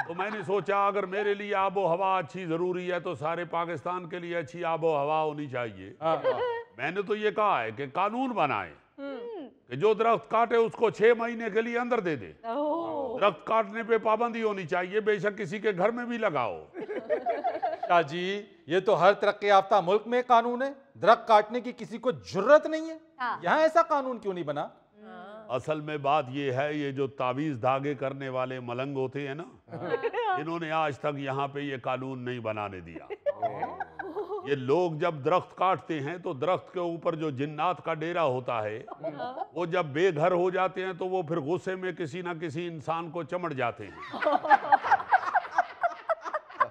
तो मैंने सोचा अगर मेरे लिए आबो हवा अच्छी जरूरी है तो सारे पाकिस्तान के लिए अच्छी आबो हवा होनी चाहिए। मैंने तो ये कहा है कि कानून बनाए कि जो दरख्त काटे उसको 6 महीने के लिए अंदर दे दे। दरख्त काटने पे पाबंदी होनी चाहिए, बेशक किसी के घर में भी लगाओ। शाह जी, ये तो हर तरक्की याफ्ता मुल्क में कानून है, दरख्त काटने की किसी को जुर्रत नहीं है। यहाँ ऐसा कानून क्यों नहीं बना? असल में बात ये है, ये जो तावीज धागे करने वाले मलंग होते हैं ना, इन्होंने आज तक यहाँ पे ये कानून नहीं बनाने दिया। ये लोग जब दरख्त काटते हैं तो दरख्त के ऊपर जो जिन्नात का डेरा होता है वो जब बेघर हो जाते हैं तो वो फिर गुस्से में किसी ना किसी इंसान को चमड़ जाते हैं।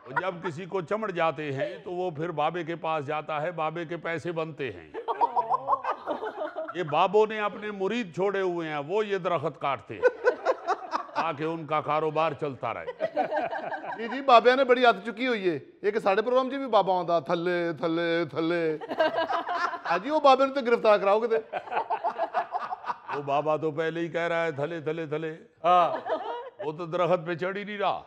तो जब किसी को चमड़ जाते हैं तो वो फिर बाबे के पास जाता है, बाबे के पैसे बनते हैं। ये बाबों ने अपने मुरीद छोड़े हुए हैं, वो ये दरख्त काटते हैं ताकि उनका कारोबार चलता रहे। जी जी, बाबे ने बड़ी आदत चुकी हुई है। एक साढ़े प्रोग्राम जी भी बाबा आंदा थल्ले थल्ले थल्ले। हाजी वो बाबे ने तो गिरफ्तार कराओगे थे। वो बाबा तो पहले ही कह रहा है थले थले थले। वो तो दरख्त पे चढ़ ही नहीं रहा।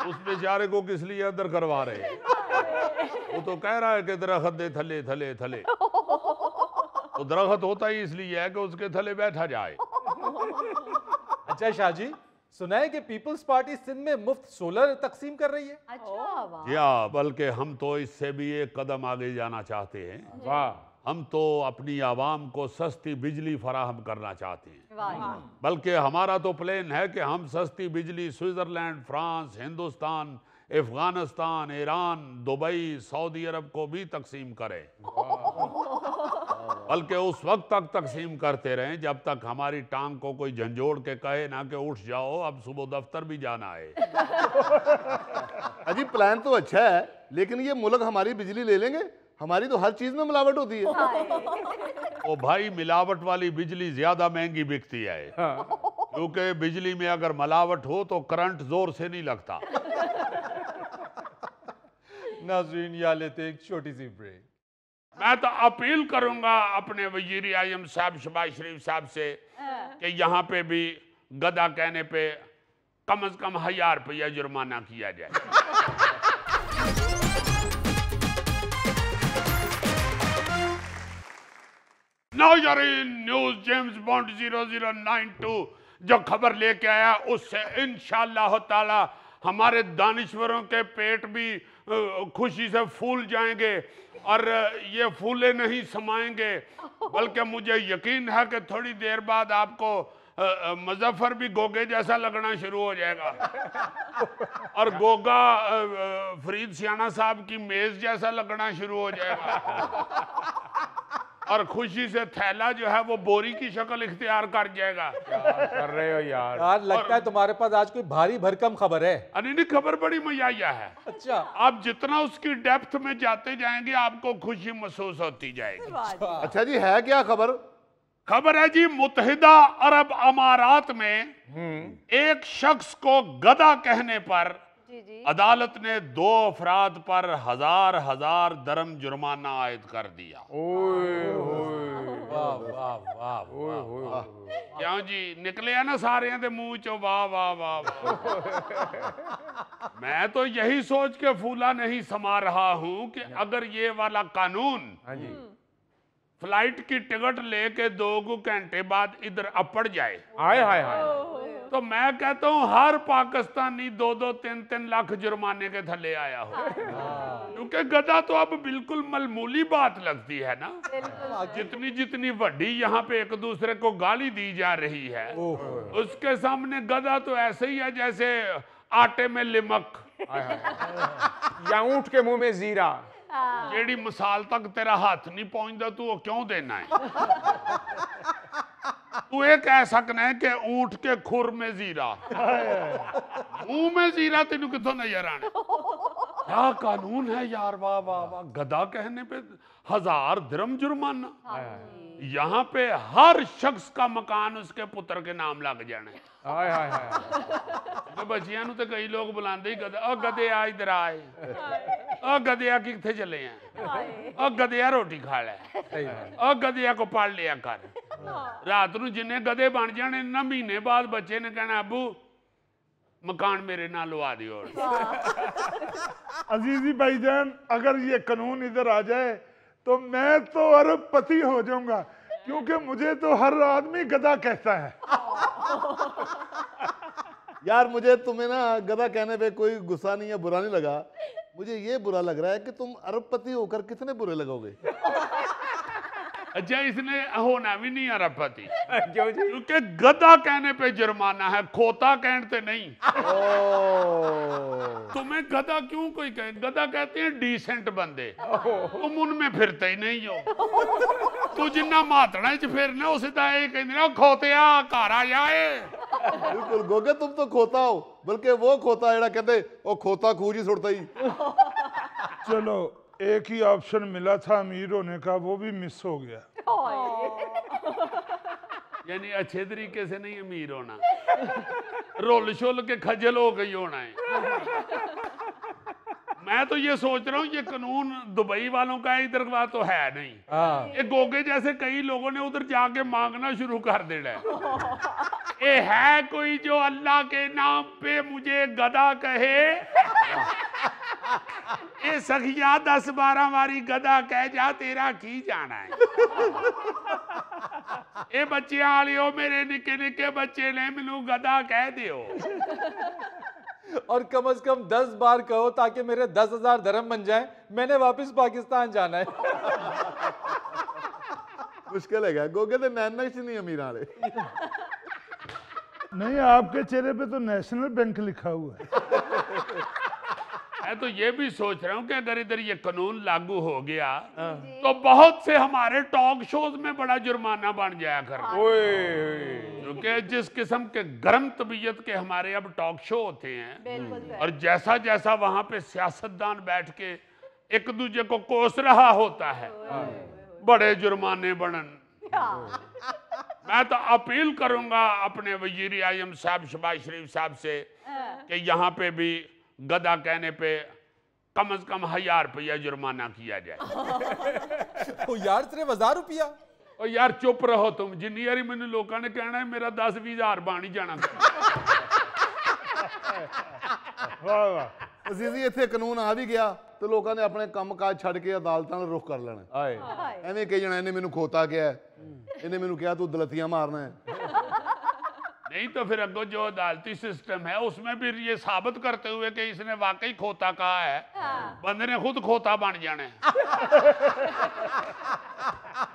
उस बेचारे को किस लिए अंदर करवा रहे हैं? वो तो कह रहा है कि दरख्त दे थले थले थले। तो दरख्त होता ही इसलिए है कि उसके थले बैठा जाए। अच्छा शाह जी, सुना है कि पीपल्स पार्टी सिंध में मुफ्त सोलर तकसीम कर रही है। अच्छा। या बल्कि हम तो इससे भी एक कदम आगे जाना चाहते हैं। वाह। हम तो अपनी आवाम को सस्ती बिजली फराहम करना चाहते हैं। बल्कि हमारा तो प्लान है कि हम सस्ती बिजली Switzerland, France, Hindustan, Afghanistan, Iran, Dubai, Saudi Arab को भी तकसीम करें। बल्कि उस वक्त तक तकसीम करते रहें जब तक हमारी टांग को कोई झंझोड़ के कहे ना कि उठ जाओ, अब सुबह दफ्तर भी जाना है। अजी प्लान तो अच्छा है, लेकिन ये मुल्क हमारी बिजली ले लेंगे? हमारी तो हर चीज में मिलावट होती है। ओ भाई, मिलावट वाली बिजली ज्यादा महंगी बिकती है। क्योंकि बिजली में अगर मिलावट हो तो करंट जोर से नहीं लगता। नाज़रीन, या लेते एक छोटी सी ब्रेक। मैं तो अपील करूंगा अपने वजीर आजम साहब शहबाज शरीफ साहब से कि यहाँ पे भी गधा कहने पे कम से कम 1000 रुपया जुर्माना किया जाए। नाज़रीन, न्यूज़ जेम्स बॉन्ड 0092 जो खबर लेके आया उससे इंशाअल्लाह ताला हमारे दानिश्वरों के पेट भी खुशी से फूल जाएंगे और ये फूले नहीं समाएंगे, बल्कि मुझे यकीन है कि थोड़ी देर बाद आपको मुजफ्फर भी गोगे जैसा लगना शुरू हो जाएगा और गोगा फरीद सियाना साहब की मेज जैसा लगना शुरू हो जाएगा और खुशी से थैला जो है वो बोरी की शक्ल इख्तियार कर जाएगा। कर रहे हो यार। यार लगता है तुम्हारे पास आज कोई भारी भरकम खबर है। नहीं, खबर बड़ी मयाया है। अच्छा, आप जितना उसकी डेप्थ में जाते जाएंगे आपको खुशी महसूस होती जाएगी। अच्छा जी, है क्या खबर? खबर है जी, मुत्तहिदा अरब अमारात में एक शख्स को गधा कहने पर अदालत ने 2 अफराद पर 1000 दरम जुर्माना आयद कर दिया। वाह वाह वाह वाह। क्यों जी, निकले है ना सारे दे मुंह चो वाह वाह वाह। मैं तो यही सोच के फूला नहीं समा रहा हूं कि अगर ये वाला कानून फ्लाइट की टिकट लेके 2 घंटे बाद इधर अपड़ जाए, हाय हाय हाय, तो मैं कहता हूं हर पाकिस्तानी 2-2, 3-3 लाख जुर्माने के थले आया हो। क्योंकि गधा तो अब बिल्कुल मामूली बात लगती है ना। जितनी जितनी वड्डी यहाँ पे एक दूसरे को गाली दी जा रही है, उसके सामने गधा तो ऐसे ही है जैसे आटे में लिमक या ऊंट के मुंह में जीरा। जेड़ी मिसाल तक तेरा हाथ नहीं पहुंचता तू वो क्यों देना है? तू ये कह सकना है कि ऊंट के खुर में जीरा, मुंह में जीरा तेनू किथों नजर आना? क्या कानून है यार, वाह वाह वाह। गधा कहने पे 1000 दिरहम जुर्माना। यहाँ पे हर शख्स का मकान उसके पुत्र के नाम लग जाना है। हाय हाय हाय। तो बच्चियां तो कई लोग बुलाते ही गधा, ओ गधे आ इधर आए, ओ गधेया किथे चले हैं, ओ गधेया रोटी खा ले, ओ गधेया को पाल लिया कर। रात नूं जिन्ने गधे बन जाने ना, महीने बाद बच्चे ने कहना अबू मकान मेरे नाल लवा दियो। अजीजी भाईजान, अगर ये कानून इधर आ जाए तो मैं तो अरबपति हो जाऊंगा, क्योंकि मुझे तो हर आदमी गधा कहता है। यार मुझे तुम्हें ना गधा कहने पे कोई गुस्सा नहीं है, बुरा नहीं लगा। मुझे ये बुरा लग रहा है कि तुम अरबपति होकर कितने बुरे लगोगे। अच्छा, इसने होना भी नहीं अरबपति, क्योंकि गधा कहने पे जुर्माना है, खोता कहते नहीं। तुम्हें गधा क्यों कोई कहे? गधा कहते हैं डिसेंट बंदे, तुम उनमें फिरते ही नहीं हो। तू जिन्ना मातड़ा च फिरना उसे कहते खोतिया घर आ जाए। बिल्कुल गोगे, तुम तो खोता हो, बल्कि वो खोता जेड़ा कहते ओ खोता खूज ही सुटता ही। चलो, एक ही ऑप्शन मिला था अमीर होने का, वो भी मिस हो गया। यानी अच्छे तरीके से नहीं अमीर होना, रोल शोल के खजल हो गई होना है। मैं तो ये सोच रहा हूँ ये कानून दुबई वालों का है, इधर का तो है नहीं। ये गोगे जैसे कई लोगों ने उधर जाके मांगना शुरू कर देना है। ये है कोई जो अल्लाह के नाम पे मुझे गधा कहे? ये सखिया 10-12 बारी गधा कह जा, तेरा की जाना है। ये बच्चे आलियो, मेरे निके निके बच्चे ने मैनू गधा कह दियो। और कम से कम 10 बार कहो ताकि मेरे 10,000 दरम बन जाए। मैंने वापस पाकिस्तान जाना है। मुश्किल है गोगे तो नैनक्स नहीं अमीर वाले। नहीं, आपके चेहरे पे तो नेशनल बैंक लिखा हुआ है। मैं तो ये भी सोच रहा हूँ कि अगर इधर ये कानून लागू हो गया तो बहुत से हमारे टॉक शोज में बड़ा जुर्माना बन जाया कर। क्योंकि जिस किस्म के गर्म तबीयत के हमारे अब टॉक शो होते हैं, और जैसा जैसा वहां पे सियासतदान बैठ के एक दूसरे को कोस रहा होता है, बड़े जुर्माने बनन। मैं तो अपील करूंगा अपने वजीर आजम साहब शहबाज शरीफ साहब से कि यहाँ पे भी गधा कहने पे कम से कम 1000 रुपया जुर्माना किया जाए। ओ यार, सिर्फ 1000 रुपया? ओ यार चुप रहो तुम, जिन्नी बारी मैंने लोगों ने कहना है मेरा 10-20 हज़ार बन ही जाना। वाह वाह। अजीजी इत्थे कानून आ भी गया तो लोगों ने अपने काम काज छड़ के अदालतां नूं रुख कर लेना। एवें कई जणा इन्हें मैनू खोता कहा, इन्हें मैनू कहा तू दलतियां मारना है। नहीं तो फिर अगो जो अदालती सिस्टम है उसमें फिर ये साबित करते हुए कि इसने वाकई खोता कहा है, बंदे ने खुद खोता बन जाना है।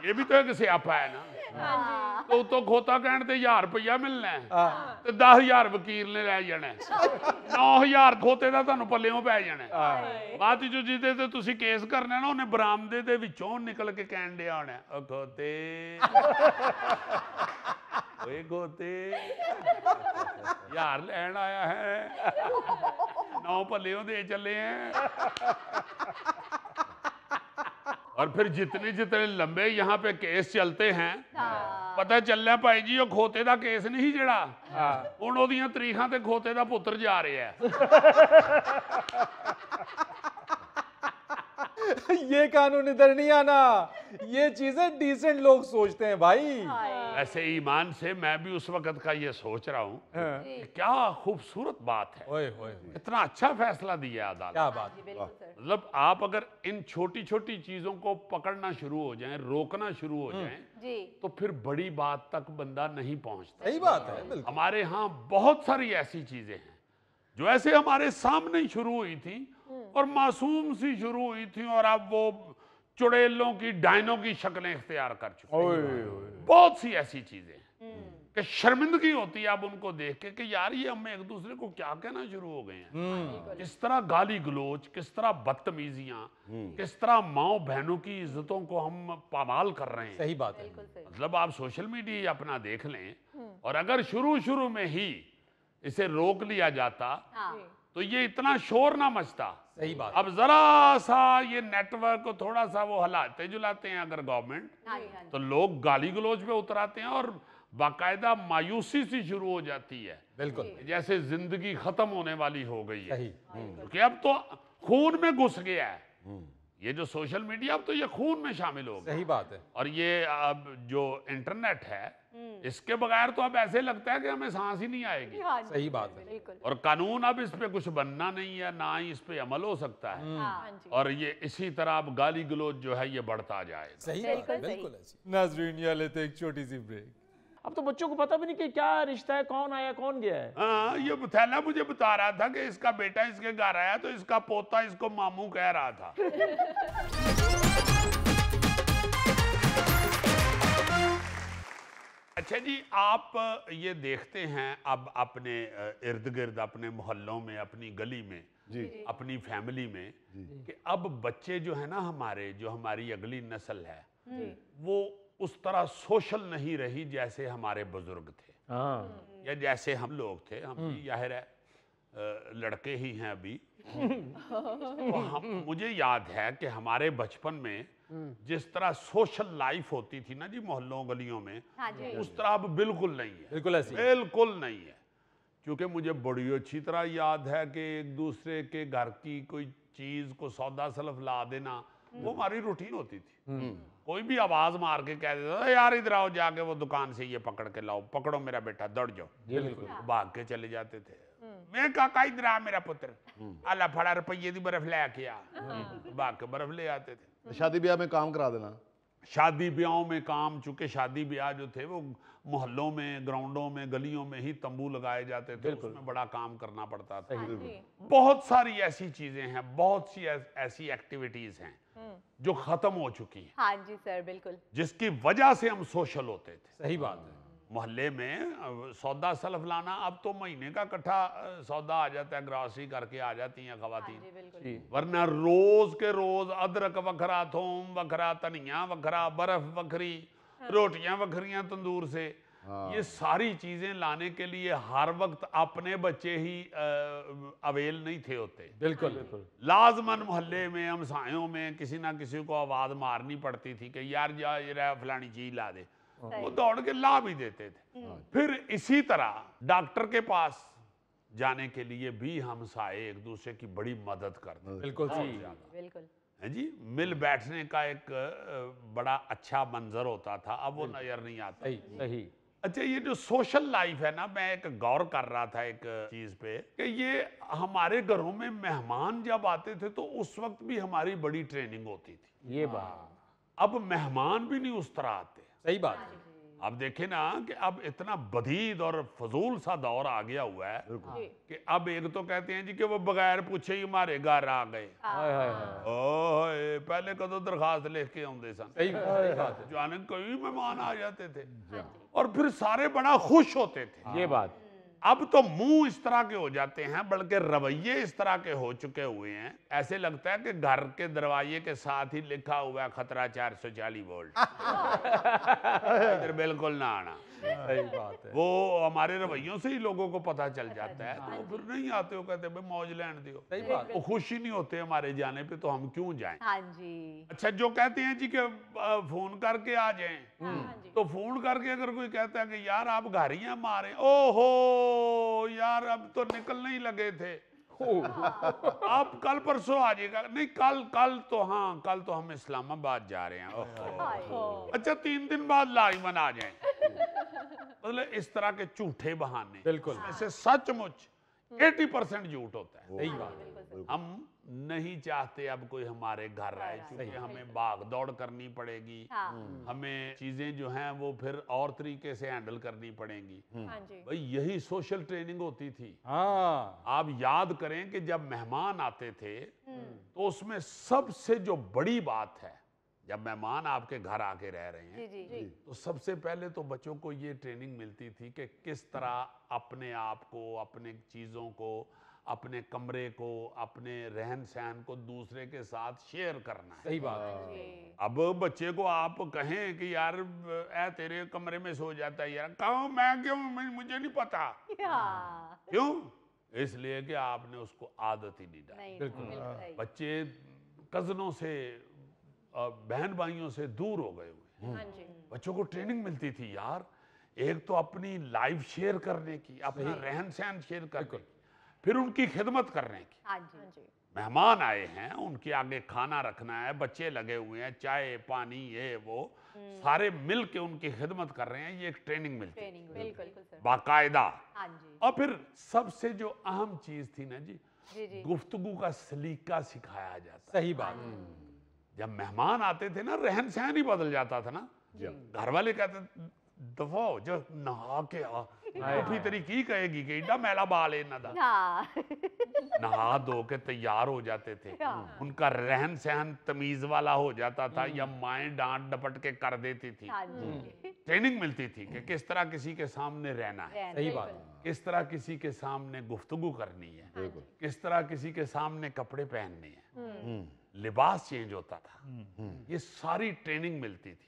ये भी तो एक स्यापा है ना। तो खोता कहने ते 1000 रुपया मिलना है ते 10,000 वकील ने लै जाना है, 9,000 खोते दा तुहानू पल्लेओं पै जाना है। बाद जो जिदे ते तुसी केस करना ना उन्हें बरामदे दे विचों निकल के कहन दिया होना है, ओ खोते ओए खोते 1000 लैन आया है, 9 पल्लेओं दे चले हैं। और फिर जितने जितने लंबे यहाँ पे केस चलते हैं पता चल रहा भाई जी वो खोते का केस नहीं जड़ा हुण ओदियां तरीखां ते खोते का पुत्र जा रहा है। ये कानून इधर नहीं आना, ये चीजें डिसेंट लोग सोचते हैं भाई। ऐसे ईमान से मैं भी उस वक्त का ये सोच रहा हूँ क्या खूबसूरत बात है। ओए ओए इतना अच्छा फैसला दिया अदालत। क्या बात, मतलब आप अगर इन छोटी छोटी चीजों को पकड़ना शुरू हो जाएं, रोकना शुरू हो जाएं, तो फिर बड़ी बात तक बंदा नहीं पहुंचता। सही बात है, बिल्कुल। हमारे यहाँ बहुत सारी ऐसी चीजें हैं जो ऐसे हमारे सामने ही शुरू हुई थी और मासूम सी शुरू हुई थी और अब वो चुड़ैलों की, डायनों की शक्लें इख्तियार कर चुके हैं। बहुत सी ऐसी चीजें कि शर्मिंदगी होती है अब उनको देख के कि यार ये हम एक दूसरे को क्या कहना शुरू हो गए हैं। किस तरह गाली गलोच, किस तरह बदतमीजियां, किस तरह माओ बहनों की इज्जतों को हम पामाल कर रहे हैं। सही बात है। मतलब आप सोशल मीडिया अपना देख लें और अगर शुरू में ही इसे रोक लिया जाता तो ये इतना शोर ना मचता। सही बात। अब जरा सा ये नेटवर्क को थोड़ा सा वो हलाते जुलाते हैं अगर गवर्नमेंट, तो लोग गाली गलोच पे उतराते हैं और बाकायदा मायूसी सी शुरू हो जाती है, बिल्कुल जैसे जिंदगी खत्म होने वाली हो गई है। सही। क्योंकि अब तो खून में घुस गया है ये जो सोशल मीडिया, अब तो ये खून में शामिल हो गया। सही बात है। और ये अब जो इंटरनेट है इसके बगैर तो अब ऐसे लगता है कि हमें सांस ही नहीं आएगी। सही बात है। और कानून अब इस पे कुछ बनना नहीं है, ना ही इस पे अमल हो सकता है। और ये इसी तरह अब गाली गलोच जो है ये बढ़ता जाए। सही बात है, बिल्कुल ऐसी। नाज़रीन ये लेते एक छोटी सी ब्रेक। अब तो बच्चों को पता भी नहीं कि क्या रिश्ता है, कौन आया कौन गया है। हाँ, ये थैला मुझे बता रहा था कि इसका बेटा इसके घर आया तो इसका पोता इसको मामू कह रहा था। अच्छा जी, आप ये देखते हैं अब अपने इर्द गिर्द, अपने मोहल्लों में, अपनी गली में, अपनी फैमिली में कि अब बच्चे जो है ना हमारे, जो हमारी अगली नस्ल है, वो उस तरह सोशल नहीं रही जैसे हमारे बुजुर्ग थे या जैसे हम लोग थे। हम भी जाहिर है लड़के ही हैं अभी। तो मुझे याद है कि हमारे बचपन में जिस तरह सोशल लाइफ होती थी ना जी मोहल्लों गलियों में, उस तरह अब बिल्कुल नहीं है। बिल्कुल ऐसी। बिल्कुल नहीं है। क्योंकि मुझे बड़ी अच्छी तरह याद है कि एक दूसरे के घर की कोई चीज को सौदा सलफ ला देना वो हमारी रूटीन होती थी। कोई भी आवाज मार के कह देता था यार इधर आओ, जाके वो दुकान से ये पकड़ के लाओ, पकड़ो मेरा बेटा, दौड़ जाओ। भाग के चले जाते थे। मैं काका इधर आ मेरा पुत्र, अल्लाह फड़ा रुपये की बर्फ ले आके आ, भाग के बर्फ ले आते थे। शादी ब्याह में काम करा देना। शादी ब्याहों में काम, चूंकि शादी ब्याह जो थे वो मोहल्लों में, ग्राउंडों में, गलियों में ही तंबू लगाए जाते थे, उसमें बड़ा काम करना पड़ता था। बहुत सारी ऐसी चीजें हैं, बहुत सी ऐसी एक्टिविटीज हैं जो खत्म हो चुकी हैं। हाँ जी सर, बिल्कुल। जिसकी वजह से हम सोशल होते थे। सही बात है। मोहल्ले में सौदा सलफ लाना, अब तो महीने का इकट्ठा सौदा आ जाता है, ग्रॉसरी करके आ जाती हैं खवातीन। वरना रोज के रोज अदरक वखरा, थोम वखरा, धनिया वखरा, बर्फ वखरी, रोटियां वखरियां तंदूर से। ये सारी चीजें लाने के लिए हर वक्त अपने बच्चे ही अवेल नहीं थे होते। बिल्कुल बिल्कुल। लाजमन मोहल्ले में, हमसायों में किसी ना किसी को आवाज मारनी पड़ती थी कि यार जा फलानी चीज ला दे, वो दौड़ के ला भी देते थे। फिर इसी तरह डॉक्टर के पास जाने के लिए भी हमसाए एक दूसरे की बड़ी मदद करते। बिल्कुल बिल्कुल है जी। मिल बैठने का एक बड़ा अच्छा मंजर होता था, अब वो नजर नहीं आता। सही। अच्छा, ये जो सोशल लाइफ है ना, मैं एक गौर कर रहा था एक चीज पे कि ये हमारे घरों में मेहमान जब आते थे तो उस वक्त भी हमारी बड़ी ट्रेनिंग होती थी। ये बात। अब मेहमान भी नहीं उस तरह आते। सही बात है। अब देखे ना कि अब इतना बदीद और फजूल सा दौर आ गया हुआ है कि अब एक तो कहते हैं जी कि वो बगैर पूछे ही हमारे घर आ गए। ओए पहले कदों दरखास्त लिख के आते सन, जाने कोई मेहमान आ जाते थे और फिर सारे बड़ा खुश होते थे। ये बात अब तो मुंह इस तरह के हो जाते हैं, बल्कि रवैये इस तरह के हो चुके हुए हैं, ऐसे लगता है कि घर के दरवाजे के साथ ही लिखा हुआ है खतरा 440 वोल्ट, इधर बिल्कुल ना आना। सही बात है। वो हमारे रवैयों से ही लोगों को पता चल जाता है, तो वो फिर नहीं आते हो, कहते भाई मौज लैंड दियो। सही बात। वो खुश ही नहीं होते हमारे जाने पे, तो हम क्यों जाएं। हाँ जी। अच्छा, जो कहते हैं जी कि फोन करके आ जाएं, तो फोन करके अगर कोई कहता है कि यार आप घर ही हैं हमारे, ओहो यार अब तो निकलने ही लगे थे, आप कल परसों आ जाएगा। नहीं कल तो हाँ, कल तो हम इस्लामाबाद जा रहे हैं। अच्छा 3 दिन बाद लाजमन आ जाएं। मतलब इस तरह के झूठे बहाने, बिल्कुल ऐसे सचमुच 80% झूठ होता है। सही बात। हम नहीं चाहते अब कोई हमारे घर आए, क्योंकि हमें भाग दौड़ करनी पड़ेगी, हमें चीजें जो हैं वो फिर और तरीके से हैंडल करनी पड़ेंगी। भाई यही सोशल ट्रेनिंग होती थी। हाँ, आप याद करें कि जब मेहमान आते थे तो उसमें सबसे जो बड़ी बात है, जब मेहमान आपके घर आके रह रहे हैं, तो सबसे पहले तो बच्चों को ये ट्रेनिंग मिलती थी कि किस तरह अपने आप को, अपने चीज़ों को, अपने कमरे को, अपने रहन सहन को दूसरे के साथ शेयर करना है। सही बात है। अब बच्चे को आप कहें कि यार ऐ तेरे कमरे में सो जाता है, यार कहो मैं क्यों, मुझे नहीं पता। क्यों? इसलिए कि आपने उसको आदत ही नहीं डाली। बिल्कुल। बच्चे कजनों से, बहन भाइयों से दूर हो गए हुए। बच्चों को ट्रेनिंग मिलती थी यार, एक तो अपनी लाइफ शेयर करने की, अपना रहन सहन शेयर करने की, फिर उनकी खिदमत करने की। मेहमान आए हैं, उनके आगे खाना रखना है, बच्चे लगे हुए हैं, चाय पानी ये वो सारे मिल के उनकी खिदमत कर रहे हैं, ये एक ट्रेनिंग मिलती है बाकायदा। और फिर सबसे जो अहम चीज थी ना जी, गुफ्तगू का सलीका सिखाया जाता। सही बात। जब मेहमान आते थे ना, रहन सहन ही बदल जाता था ना। घर वाले कहते दफा हो जो नहा के आ, काफी तरीकी कहेगी कि इतना मैला बाल है ना, नहा धो के तैयार हो जाते थे, उनका रहन सहन तमीज वाला हो जाता था, या माएं डांट डपट के कर देती थी। ट्रेनिंग मिलती थी कि किस तरह किसी के सामने रहना है, सही बात, किस तरह किसी के सामने गुफ्तगू करनी है, किस तरह किसी के सामने कपड़े पहनने हैं, लिबास चेंज होता था, ये सारी ट्रेनिंग मिलती थी।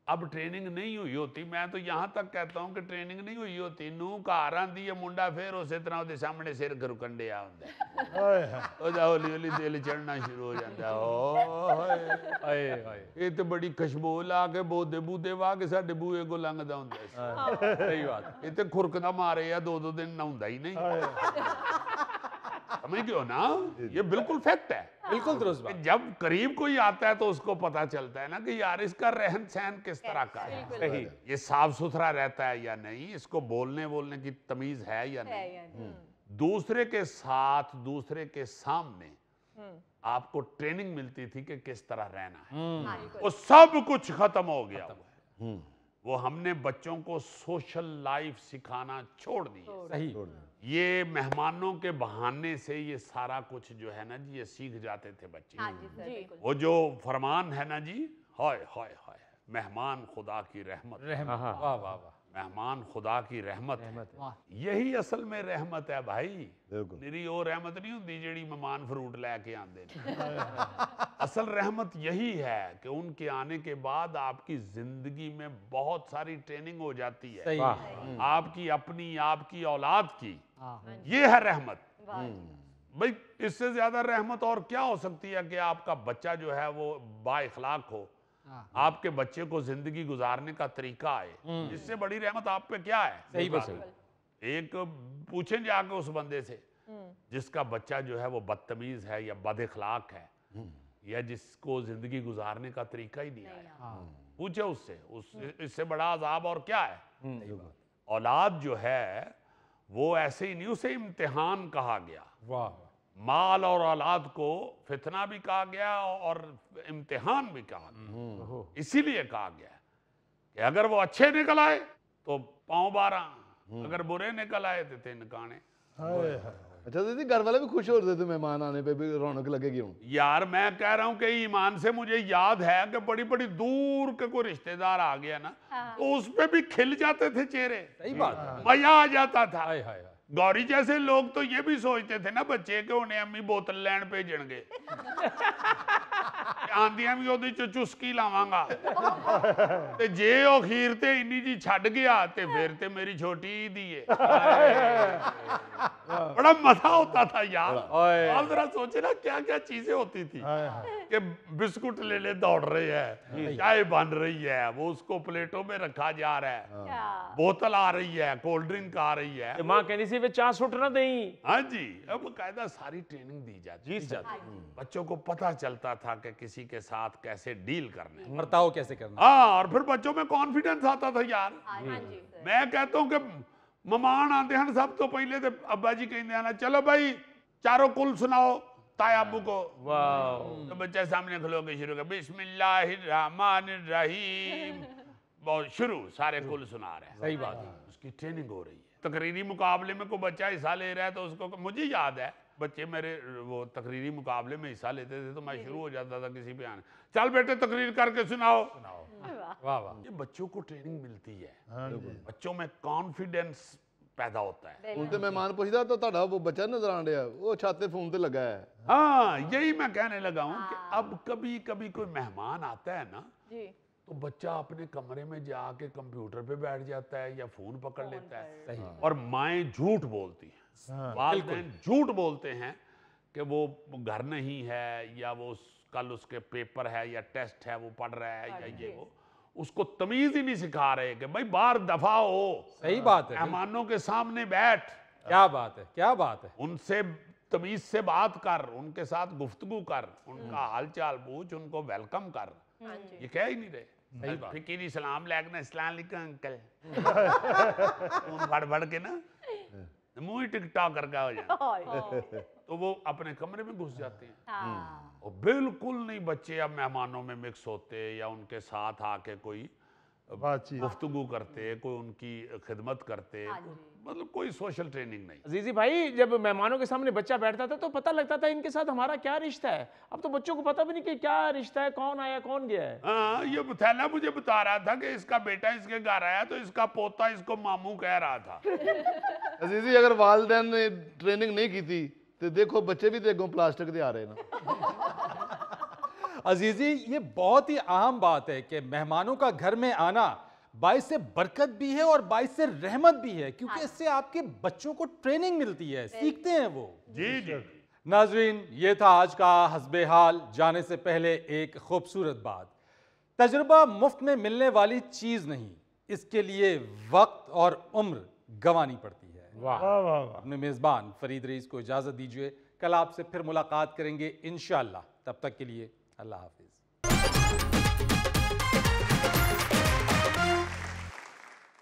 अब ट्रेनिंग नहीं हुई होती, मैं तो यहाँ तक कहता हूँ कि ट्रेनिंग नहीं हुई होती, नूह घर आंदी है मुंडा फिर उस तरह ਉਹਦੇ सामने सिर घुरकंडिया ਹੁੰਦਾ ਉਹਦਾ ਹੌਲੀ ਹੌਲੀ ਦਿਲ ਚੜਨਾ ਸ਼ੁਰੂ ਹੋ ਜਾਂਦਾ। ਓਏ ਇਹ ਤੇ ਬੜੀ ਖੁਸ਼ਬੂ ਲਾ ਕੇ ਬੋਦੇ ਬੂਦੇ ਵਾ ਕੇ ਸਾਡੇ ਬੂਏ ਕੋ ਲੰਘਦਾ ਹੁੰਦਾ ਸੀ। सही बात। ਇਹ ਤੇ ਖੁਰਕਦਾ ਮਾਰੇ ਆ 2-2 दिन ਨਹਾਉਂਦਾ ही नहीं। समझ गए हो ना, ये बिल्कुल फैक्ट है, बिल्कुल दुरुस्त बात। जब करीब कोई आता है तो उसको पता चलता है ना कि यार इसका रहन सहन किस तरह का है, सही, ये साफ सुथरा रहता है या नहीं, इसको बोलने की तमीज है या नहीं। दूसरे के साथ, दूसरे के सामने आपको ट्रेनिंग मिलती थी कि किस तरह रहना है, वो सब कुछ खत्म हो गया हुआ है। वो हमने बच्चों को सोशल लाइफ सिखाना छोड़ दिया। सही। ये मेहमानों के बहाने से ये सारा कुछ जो है ना जी, ये सीख जाते थे बच्चे। वो जो फरमान है ना जी, हाय हाय हाय, मेहमान खुदा की रहमत, वाह वाह वाह, मेहमान खुदा की रहमत है। यही असल में रहमत है भाई, मेरी वो रहमत नहीं होती जेड़ी मेहमान फ्रूट लेके आते हैं। असल रहमत यही है कि उनके आने के बाद आपकी जिंदगी में बहुत सारी ट्रेनिंग हो जाती है, सही। आपकी अपनी, आपकी औलाद की, ये है रहमत। भाई इससे ज्यादा रहमत और क्या हो सकती है कि आपका बच्चा जो है वो बाइखलाक हो, आपके बच्चे को जिंदगी गुजारने का तरीका आए, इससे बड़ी रहमत आप पे क्या है। सही बात। एक पूछें जाके उस बंदे से जिसका बच्चा जो है वो बदतमीज है या बदअखलाक है, या जिसको जिंदगी गुजारने का तरीका ही नहीं आया, पूछे उससे, इससे बड़ा अजाब और क्या है। औलाद जो है वो ऐसे ही नहीं, उसे इम्तिहान कहा गया। वाह। माल और औलाद को फितना भी कहा गया और इम्तिहान भी कहा गया। इसीलिए कहा गया कि अगर वो अच्छे निकल आए तो पाँव 12, अगर बुरे निकल आए तो 3 काने। अच्छा दीदी, घर वाले भी खुश हो रहे थे मेहमान आने पे भी रौनक लगेगी? हूँ यार मैं कह रहा हूँ कि ईमान से मुझे याद है कि बड़ी बड़ी दूर के कोई रिश्तेदार आ गया ना, तो उस पे भी खिल जाते थे चेहरे। सही बात है। मजा आ जाता था। हाय हाय हाय। गौरी जैसे लोग तो ये भी सोचते थे ना बच्चे के उन्हें अम्मी बोतल लैन भेजणगे, आंदियां भी ओदी च चुस्की लावांगा ते जे ओ खीर ते इन्नी जी छड़ गया ते फिर ते मेरी छोटी दी है। बड़ा मजा होता था यार। आप जरा सोचे ना क्या क्या चीजें होती थी कि बिस्कुट ले ले दौड़ रहे हैं, चाय बन रही है, वो उसको प्लेटों में रखा जा रहा है, बोतल आ रही है, कोल्ड ड्रिंक आ रही है, माँ कहती सी वे चाह सुट ना दें। हाँ जी, अब कायदा सारी ट्रेनिंग दी जाती थी। बच्चों को पता चलता था कि किसी के साथ कैसे डील करने, बर्ताव कैसे करना। हाँ, और फिर बच्चों में कॉन्फिडेंस आता था यार। मैं कहता हूँ कि मेहमान आते हैं सब तो पहले तो अब्बा जी कहते हैं ना, चलो भाई चारों कुल सुनाओ ताया अब्बू को। वाह। तो बच्चा सामने खलो के शुरू कर, बिस्मिल्लाहिर्रहमानिर्रहीम, बहुत शुरू, सारे कुल सुना रहे हैं। सही बात है। उसकी ट्रेनिंग हो रही है। तकरीरी मुकाबले में कोई बच्चा हिस्सा ले रहा है तो उसको, मुझे याद है बच्चे मेरे वो तकरीरी मुकाबले में हिस्सा लेते थे तो मैं शुरू हो जाता था किसी पे आने, चल बेटे तकरीर करके सुनाओ। वाह वाह। ये बच्चों को ट्रेनिंग मिलती है, बच्चों में कॉन्फिडेंस पैदा होता है। उनते मेहमान पूछता तो ਤੁਹਾਡਾ वो बच्चा नजर आने डया, वो छाते फोन पे लगा है। हाँ, यही मैं कहने लगा हूँ कि अब कभी कभी कोई मेहमान आता है ना तो बच्चा अपने कमरे में जाके कंप्यूटर पे बैठ जाता है या फोन पकड़ लेता है, और माएँ झूठ बोलती हैं, वालिदैन झूठ बोलते हैं कि वो घर नहीं है या वो कल उसके पेपर है या टेस्ट है वो पढ़ रहा है या ये वो, उसको तमीज ही नहीं सिखा रहे कि भाई बाहर दफा हो, सही बात है। मेहमानों के सामने बैठ, क्या बात है, क्या बात है। उनसे तमीज से बात कर, उनके साथ गुफ्तगू कर, उनका हाल चाल पूछ, उनको वेलकम कर। ये कह ही नहीं रहे। फिकीरी सलाम लेकर अस्सलाम वालेकुम अंकल, फड़ के ना मुंह ही टिकटॉक करके हो जाए, तो वो अपने कमरे में घुस जाते हैं। और बिल्कुल नहीं बच्चे अब मेहमानों में मिक्स होते या उनके साथ आके कोई गुफ्तगू करते, कोई उनकी खिदमत करते, मतलब कोई सोशल ट्रेनिंग नहीं। अजीजी भाई, जब मेहमानों के सामने बच्चा बैठता था तो पता लगता था इनके साथ हमारा क्या रिश्ता है। अब तो बच्चों को पता भी नहीं कि क्या रिश्ता है, कौन आया कौन गया है। हाँ, ये थैला मुझे बता रहा था कि इसका बेटा इसके घर आया तो इसका पोता इसको मामू कह रहा था। अजीजी, अगर वालिदैन ने ट्रेनिंग नहीं की थी तो देखो बच्चे भी देखो प्लास्टिक दे आ रहे ना। अजीजी, ये बहुत ही अहम बात है कि मेहमानों का घर में आना बाइस से बरकत भी है और बाइस से रहमत भी है, क्योंकि इससे आपके बच्चों को ट्रेनिंग मिलती है, सीखते हैं वो। जी जी। नाजरीन, ये था आज का हस्बे हाल। जाने से पहले एक खूबसूरत बात, तजुर्बा मुफ्त में मिलने वाली चीज नहीं, इसके लिए वक्त और उम्र गंवानी पड़ती है। वाह वाह वाह। अपने मेजबान फरीद रईस को इजाजत दीजिए, कल आपसे फिर मुलाकात करेंगे इंशाअल्लाह। तब तक के लिए अल्लाह हाफिज।